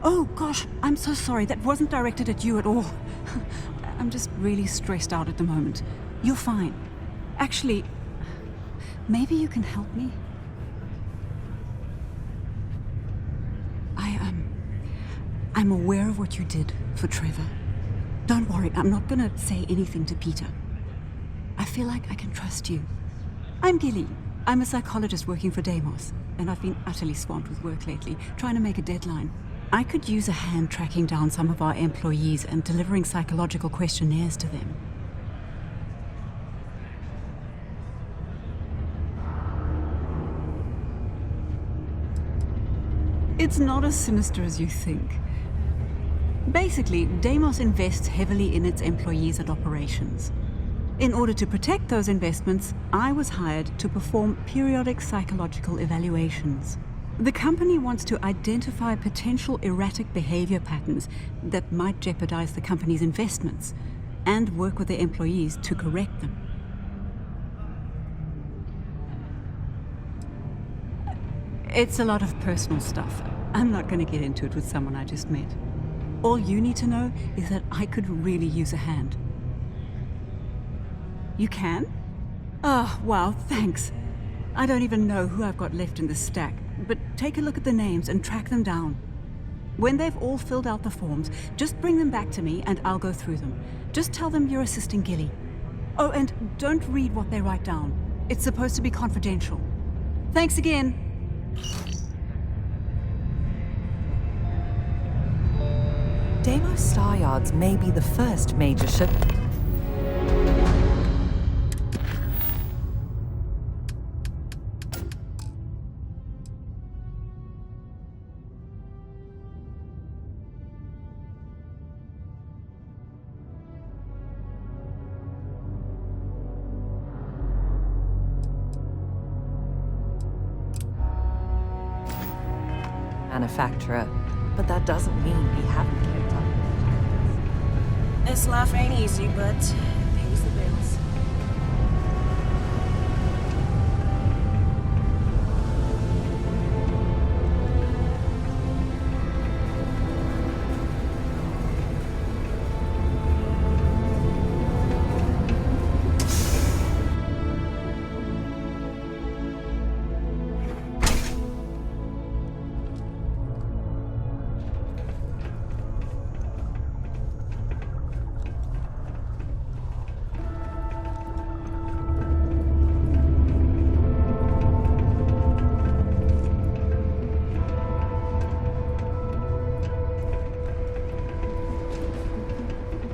Oh gosh, I'm so sorry. That wasn't directed at you at all. I'm just really stressed out at the moment. You're fine. Actually, maybe you can help me? I'm aware of what you did for Trevor. Don't worry, I'm not gonna say anything to Peter. I feel like I can trust you. I'm Gilly. I'm a psychologist working for Deimos, and I've been utterly swamped with work lately, trying to make a deadline. I could use a hand tracking down some of our employees and delivering psychological questionnaires to them. It's not as sinister as you think. Basically, Deimos invests heavily in its employees and operations. In order to protect those investments, I was hired to perform periodic psychological evaluations. The company wants to identify potential erratic behavior patterns that might jeopardize the company's investments and work with their employees to correct them. It's a lot of personal stuff. I'm not going to get into it with someone I just met. All you need to know is that I could really use a hand. You can? Oh, wow, thanks. I don't even know who I've got left in this stack, but take a look at the names and track them down. When they've all filled out the forms, just bring them back to me and I'll go through them. Just tell them you're assisting Gilly. Oh, and don't read what they write down. It's supposed to be confidential. Thanks again. Deimos Star Yards may be the first major shipment. Manufacturer, but that doesn't mean we haven't kept up. This life ain't easy, but it pays the bills.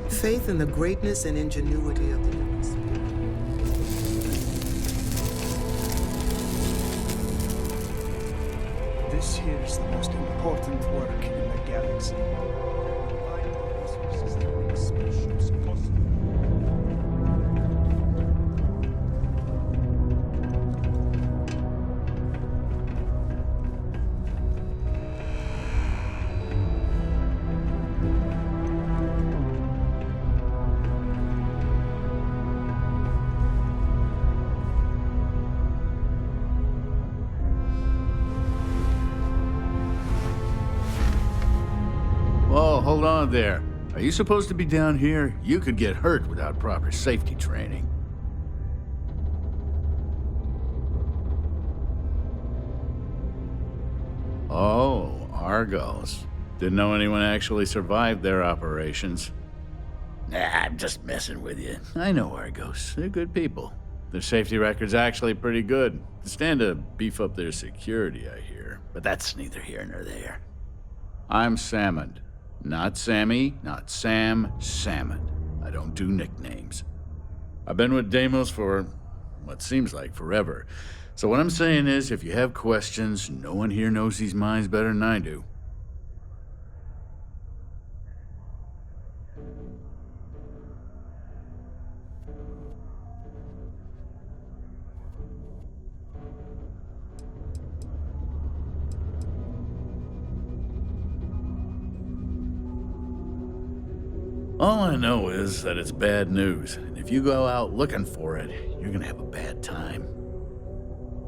Faith in the greatness and ingenuity of the human spirit. This here is the most important work in the galaxy. Whoa, hold on there. Are you supposed to be down here? You could get hurt without proper safety training. Oh, Argos. Didn't know anyone actually survived their operations. Nah, I'm just messing with you. I know Argos. They're good people. Their safety record's actually pretty good. They stand to beef up their security, I hear. But that's neither here nor there. I'm Salmond. Not Sammy, not Sam, Salmond. I don't do nicknames. I've been with Deimos for what seems like forever. So what I'm saying is, if you have questions, no one here knows these mines better than I do. All I know is that it's bad news, and if you go out looking for it, you're gonna have a bad time.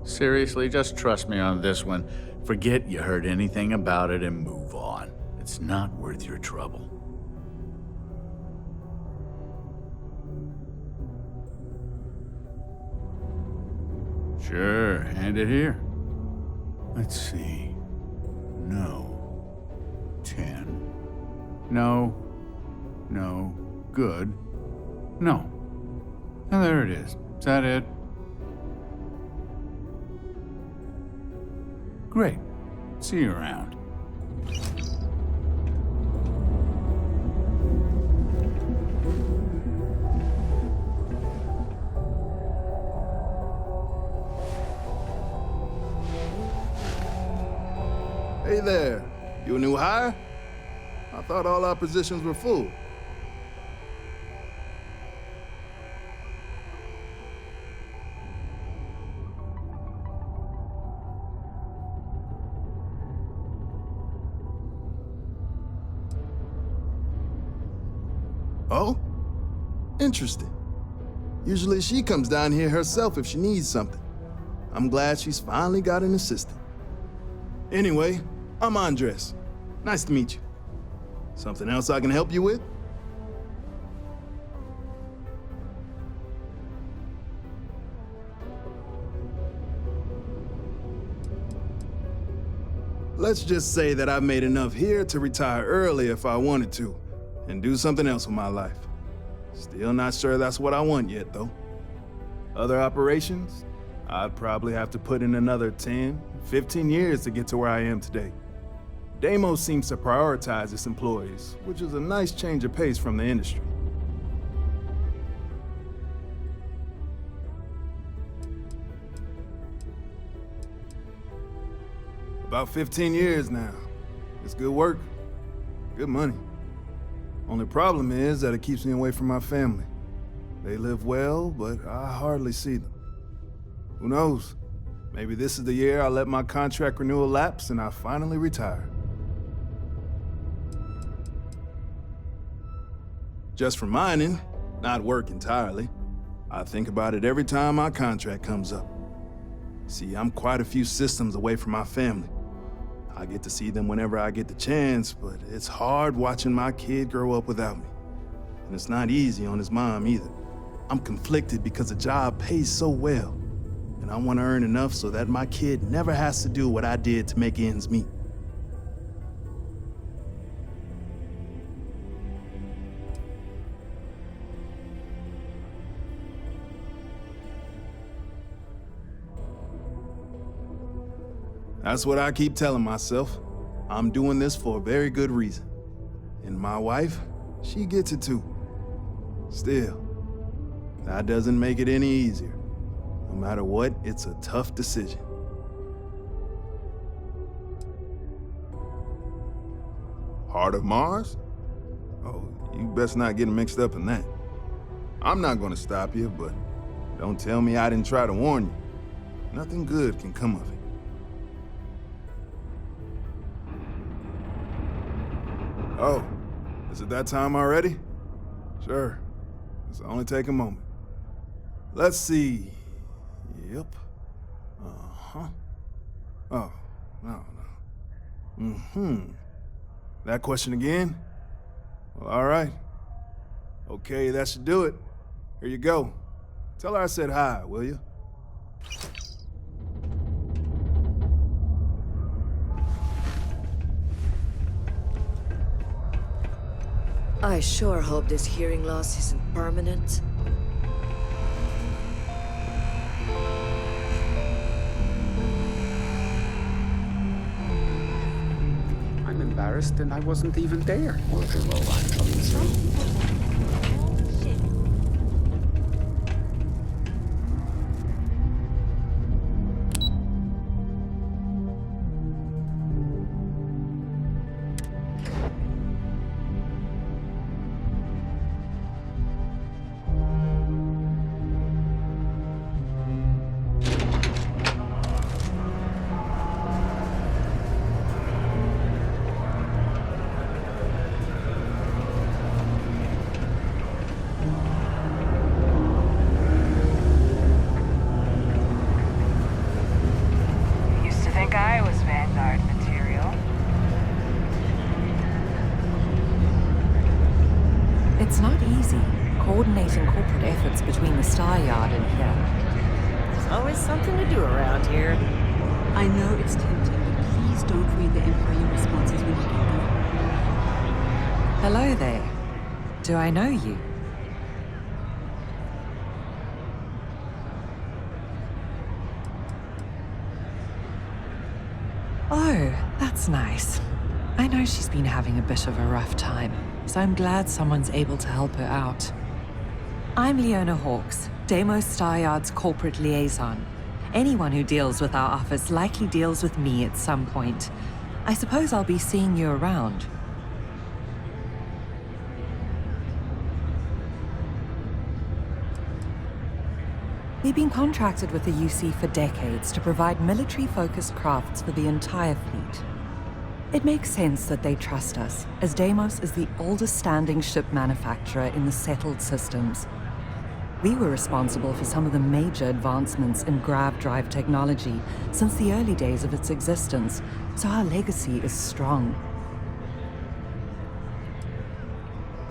Seriously, just trust me on this one. Forget you heard anything about it and move on. It's not worth your trouble. Sure, hand it here. Let's see. No. 10. No. No. Good. No. And there it is. Is that it? Great. See you around. Hey there. You a new hire? I thought all our positions were full. Oh? Interesting. Usually she comes down here herself if she needs something. I'm glad she's finally got an assistant. Anyway, I'm Andres. Nice to meet you. Something else I can help you with? Let's just say that I've made enough here to retire early if I wanted to, and do something else with my life. Still not sure that's what I want yet, though. Other operations? I'd probably have to put in another 10, 15 years to get to where I am today. Deimos seems to prioritize its employees, which is a nice change of pace from the industry. About 15 years now. It's good work, good money. Only problem is that it keeps me away from my family. They live well, but I hardly see them. Who knows? Maybe this is the year I let my contract renewal lapse and I finally retire. Just for mining, not work entirely. I think about it every time my contract comes up. See, I'm quite a few systems away from my family. I get to see them whenever I get the chance, but it's hard watching my kid grow up without me. And it's not easy on his mom either. I'm conflicted because the job pays so well, and I want to earn enough so that my kid never has to do what I did to make ends meet. That's what I keep telling myself. I'm doing this for a very good reason. And my wife, she gets it too. Still, that doesn't make it any easier. No matter what, it's a tough decision. Heart of Mars? Oh, you best not get mixed up in that. I'm not gonna stop you, but don't tell me I didn't try to warn you. Nothing good can come of it. Oh, is it that time already? Sure. It's only take a moment. Let's see. Yep. Uh-huh. Oh, no. That question again? Well, all right. Okay, that should do it. Here you go. Tell her I said hi, will you? I sure hope this hearing loss isn't permanent. I'm embarrassed and I wasn't even there. Worker robot coming through. Coordinating corporate efforts between the Star Yard and here. There's always something to do around here. I know it's tempting, but please don't read the employee responses when you get them. Hello there. Do I know you? Oh, that's nice. I know she's been having a bit of a rough time, so I'm glad someone's able to help her out. I'm Leona Hawks, Deimos Star Yard's corporate liaison. Anyone who deals with our office likely deals with me at some point. I suppose I'll be seeing you around. We've been contracted with the UC for decades to provide military-focused crafts for the entire fleet. It makes sense that they trust us, as Deimos is the oldest standing ship manufacturer in the settled systems. We were responsible for some of the major advancements in grav drive technology since the early days of its existence, so our legacy is strong.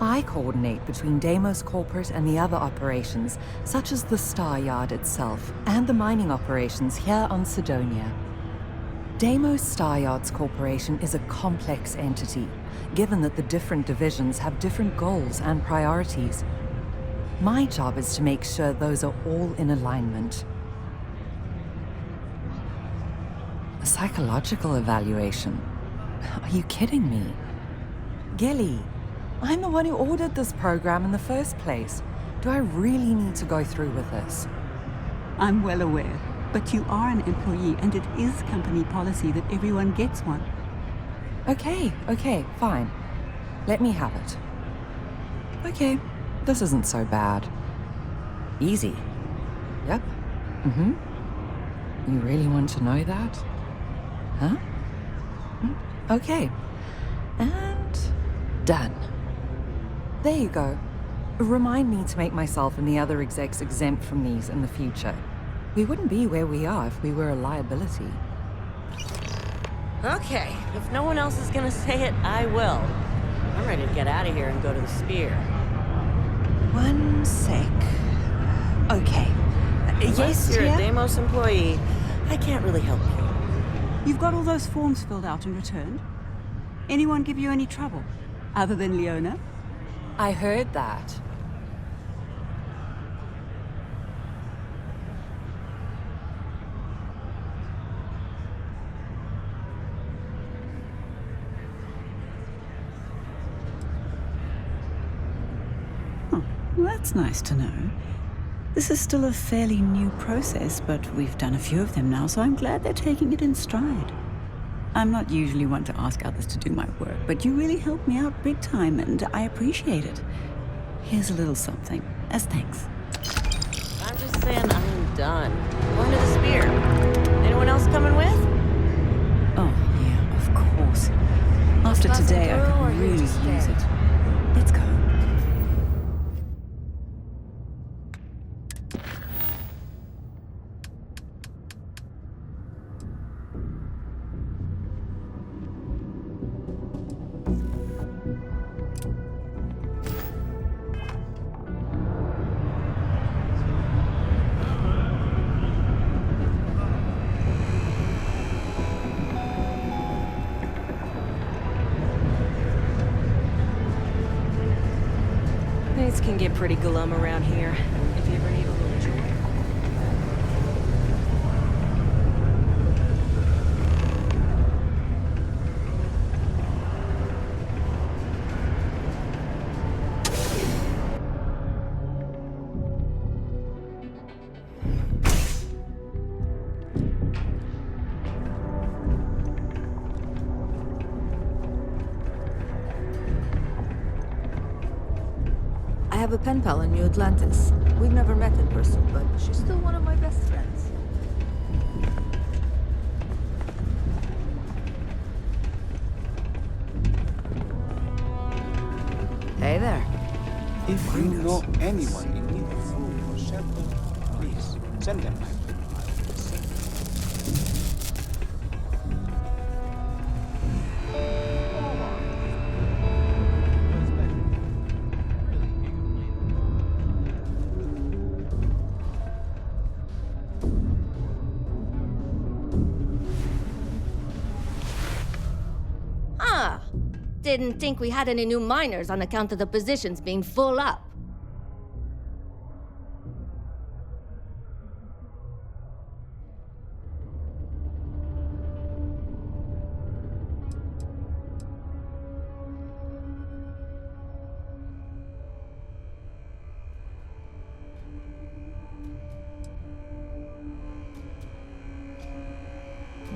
I coordinate between Deimos Corporate and the other operations, such as the Star Yard itself, and the mining operations here on Sidonia. Deimos Star Yards Corporation is a complex entity, given that the different divisions have different goals and priorities. My job is to make sure those are all in alignment. A psychological evaluation? Are you kidding me? Gilly, I'm the one who ordered this program in the first place. Do I really need to go through with this? I'm well aware, but you are an employee and it is company policy that everyone gets one. Okay, fine. Let me have it. Okay, this isn't so bad. Easy. Yep. You really want to know that? Huh? Okay. And done. There you go. Remind me to make myself and the other execs exempt from these in the future. We wouldn't be where we are if we were a liability. Okay, if no one else is gonna say it, I will. I'm ready to get out of here and go to the Spear. One sec. Okay. Yes, you're Tia? a Deimos employee, I can't really help you. You've got all those forms filled out and returned? Anyone give you any trouble? Other than Leona? I heard that. Oh, well, that's nice to know. This is still a fairly new process, but we've done a few of them now, so I'm glad they're taking it in stride. I'm not usually one to ask others to do my work, but you really helped me out big time, and I appreciate it. Here's a little something, as thanks. I'm just saying I'm done. Going to the Spear. Anyone else coming with? Oh, yeah, of course. After today, I could really use it. Let's go. Things can get pretty glum around here. If you ever need a little joy. I have a pen pal in New Atlantis. We've never met in person, but she's still one of my best friends. Hey there. If you know anyone in need of food or shelter, please send them my way. Didn't think we had any new miners on account of the positions being full up.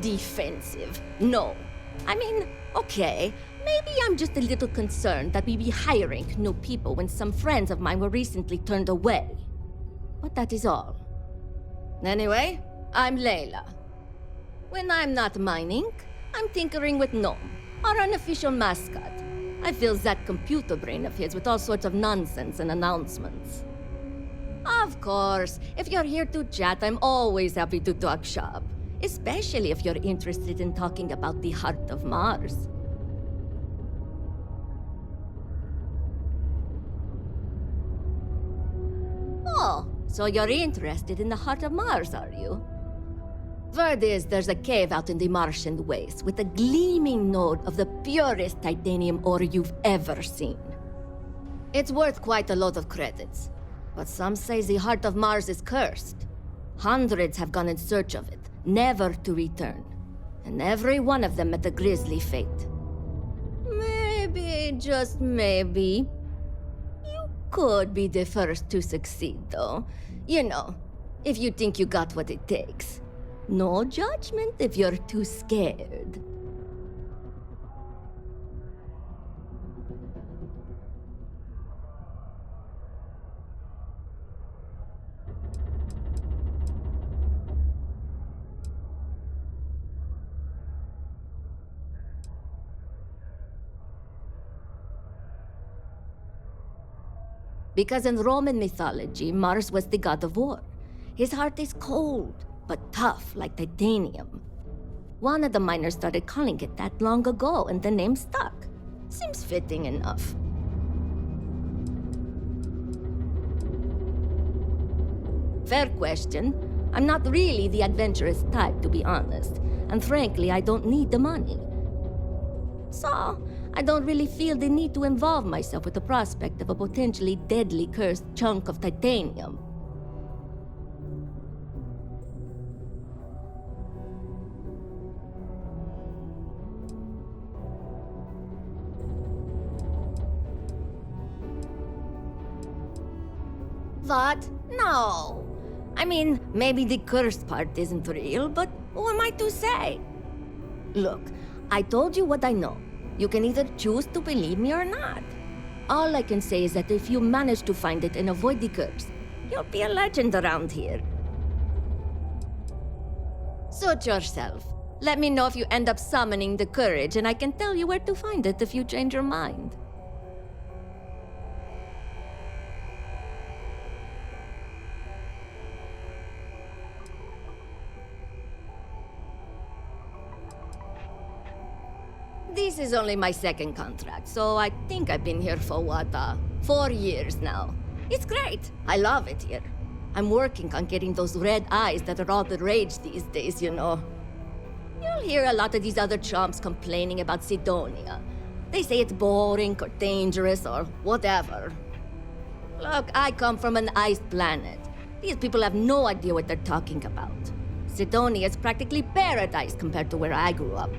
Defensive? No. I mean, okay. Maybe I'm just a little concerned that we be hiring new people when some friends of mine were recently turned away. But that is all. Anyway, I'm Layla. When I'm not mining, I'm tinkering with Gnome, our unofficial mascot. I fill that computer brain of his with all sorts of nonsense and announcements. Of course. If you're here to chat, I'm always happy to talk shop. Especially if you're interested in talking about the heart of Mars. Oh, so you're interested in the heart of Mars, are you? Word is there's a cave out in the Martian wastes with a gleaming node of the purest titanium ore you've ever seen. It's worth quite a lot of credits, but some say the heart of Mars is cursed. Hundreds have gone in search of it, never to return. And every one of them met a grisly fate. Maybe, just maybe, you could be the first to succeed, though. You know, if you think you got what it takes. No judgment if you're too scared. Because in Roman mythology, Mars was the god of war. His heart is cold, but tough like titanium. One of the miners started calling it that long ago, and the name stuck. Seems fitting enough. Fair question. I'm not really the adventurous type, to be honest. And frankly, I don't need the money. So, I don't really feel the need to involve myself with the prospect of a potentially deadly cursed chunk of titanium. What? No. I mean, maybe the cursed part isn't real, but who am I to say? Look, I told you what I know. You can either choose to believe me or not. All I can say is that if you manage to find it and avoid the curse, you'll be a legend around here. Suit yourself. Let me know if you end up summoning the courage, and I can tell you where to find it if you change your mind. This is only my second contract, so I think I've been here for 4 years now. It's great. I love it here. I'm working on getting those red eyes that are all the rage these days, you know. You'll hear a lot of these other chumps complaining about Sidonia. They say it's boring or dangerous or whatever. Look, I come from an ice planet. These people have no idea what they're talking about. Sidonia is practically paradise compared to where I grew up.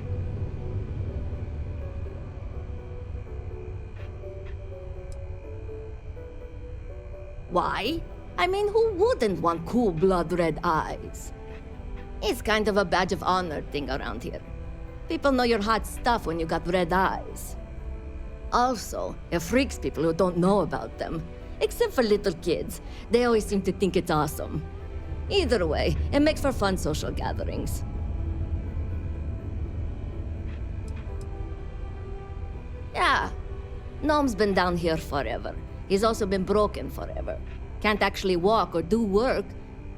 Why? I mean, who wouldn't want cool blood red eyes? It's kind of a badge of honor thing around here. People know you're hot stuff when you got red eyes. Also, it freaks people who don't know about them. Except for little kids. They always seem to think it's awesome. Either way, it makes for fun social gatherings. Yeah, Gnome's been down here forever. He's also been broken forever. Can't actually walk or do work,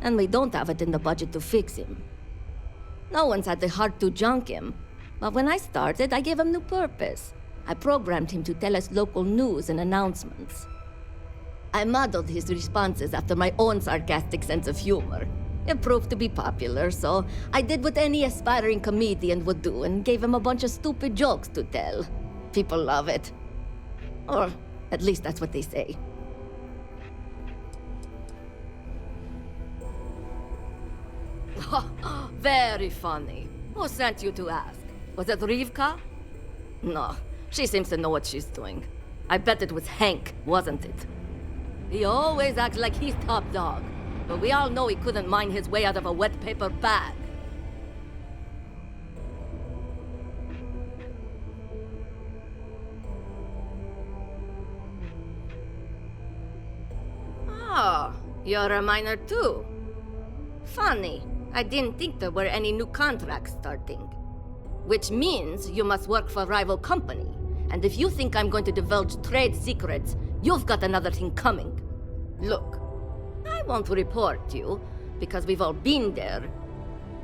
and we don't have it in the budget to fix him. No one's had the heart to junk him, but when I started, I gave him new purpose. I programmed him to tell us local news and announcements. I modeled his responses after my own sarcastic sense of humor. It proved to be popular, so I did what any aspiring comedian would do and gave him a bunch of stupid jokes to tell. People love it. Or at least that's what they say. Very funny. Who sent you to ask? Was it Rivka? No, she seems to know what she's doing. I bet it was Hank, wasn't it? He always acts like he's top dog, but we all know he couldn't mine his way out of a wet paper bag. Oh, you're a miner too. Funny, I didn't think there were any new contracts starting. Which means you must work for a rival company. And if you think I'm going to divulge trade secrets, you've got another thing coming. Look, I won't report you, because we've all been there.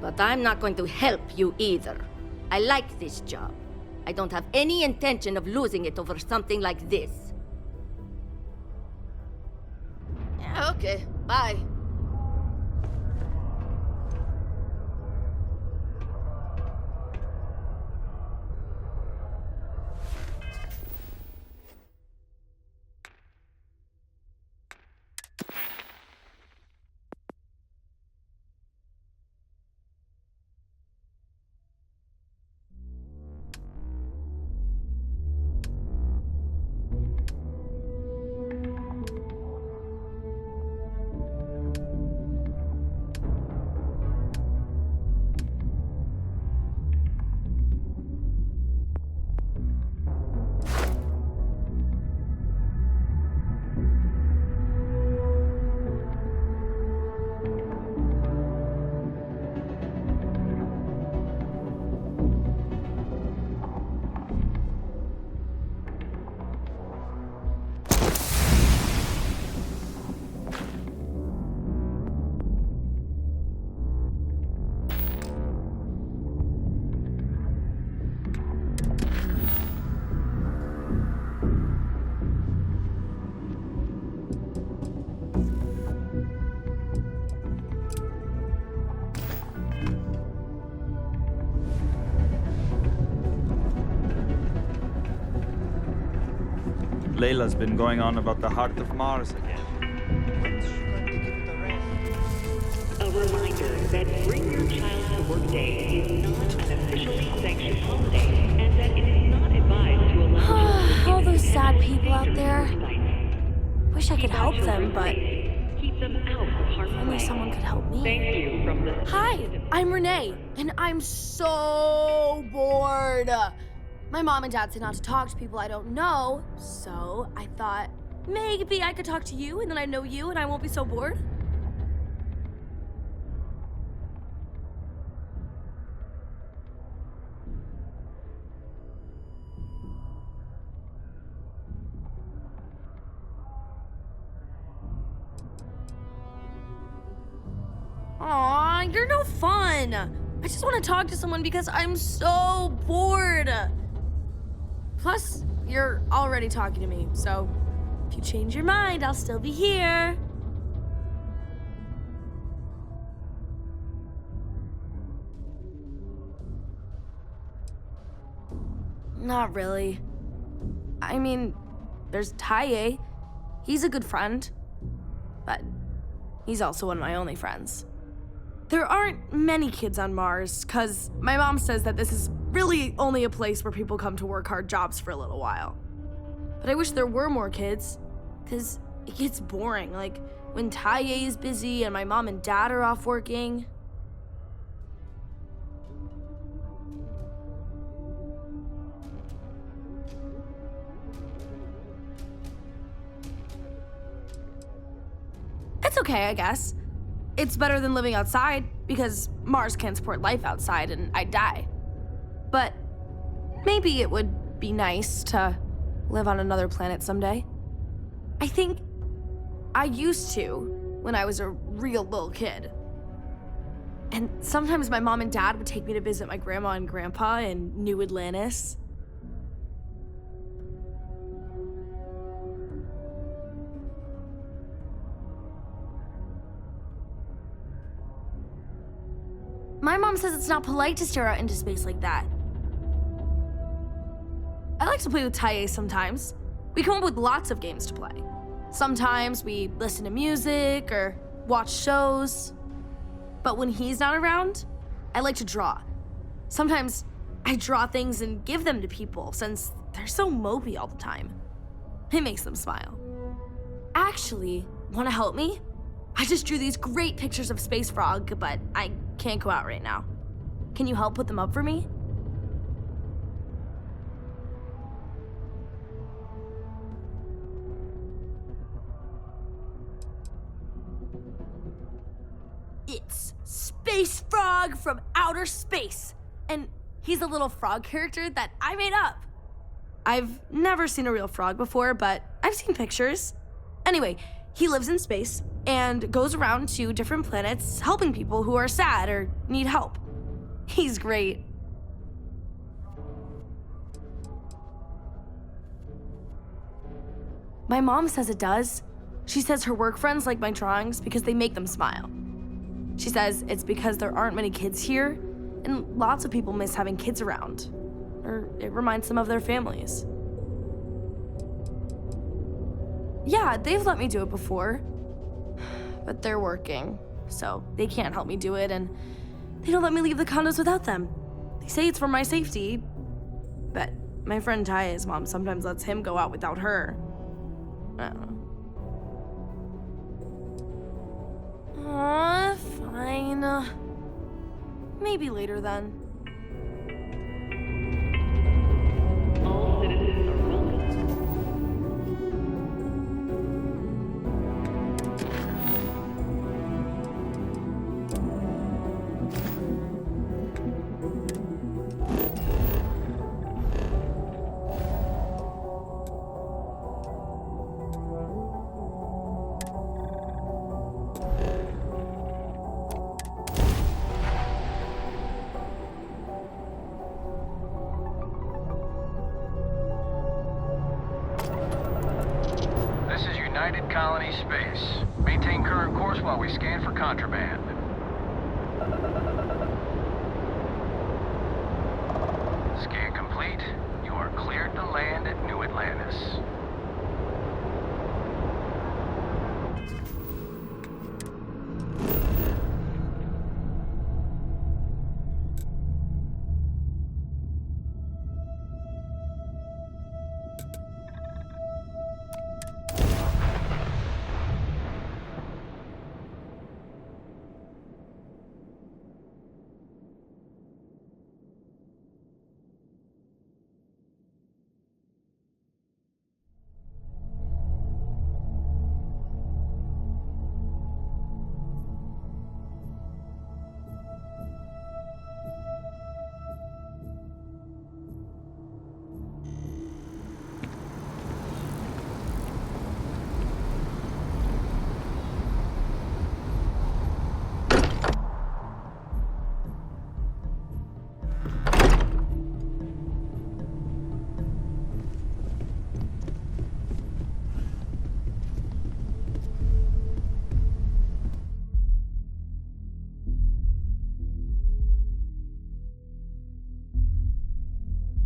But I'm not going to help you either. I like this job. I don't have any intention of losing it over something like this. Yeah, okay, bye. Layla's been going on about the heart of Mars again. When's she going to give it a rest? A reminder that Bring Your Child to Work Day is not an officially sanctioned holiday, and that it is not advised to allow All those sad people out there. Wish I could help them, but keep them out of harm's only way. someone could help me. Thank you from the Hi, I'm Renee, and I'm so bored. My mom and dad say not to talk to people I don't know, so I thought maybe I could talk to you, and then I know you, and I won't be so bored. Aw, you're no fun. I just want to talk to someone because I'm so bored. Plus, you're already talking to me, so if you change your mind, I'll still be here. Not really. I mean, there's Taye. He's a good friend, but he's also one of my only friends. There aren't many kids on Mars, because my mom says that this is really only a place where people come to work hard jobs for a little while. But I wish there were more kids, because it gets boring, like when Taye is busy and my mom and dad are off working. It's okay, I guess. It's better than living outside, because Mars can't support life outside and I'd die. But maybe it would be nice to live on another planet someday. I think I used to when I was a real little kid. And sometimes my mom and dad would take me to visit my grandma and grandpa in New Atlantis. My mom says it's not polite to stare out into space like that. I like to play with Taye sometimes. We come up with lots of games to play. Sometimes we listen to music or watch shows. But when he's not around, I like to draw. Sometimes I draw things and give them to people since they're so mopey all the time. It makes them smile. Actually, want to help me? I just drew these great pictures of Space Frog, but I can't go out right now. Can you help put them up for me? It's Space Frog from outer space. And he's a little frog character that I made up. I've never seen a real frog before, but I've seen pictures. Anyway, he lives in space, and goes around to different planets helping people who are sad or need help. He's great. My mom says it does. She says her work friends like my drawings because they make them smile. She says it's because there aren't many kids here, and lots of people miss having kids around, or it reminds them of their families. Yeah, they've let me do it before, but they're working, so they can't help me do it, and they don't let me leave the condos without them. They say it's for my safety, but my friend Taya's mom sometimes lets him go out without her. I don't know. Aw, fine. Maybe later then. All citizens are welcome. United Colony Space. Maintain current course while we scan for contraband. Scan complete. You are cleared to land at New Atlantis.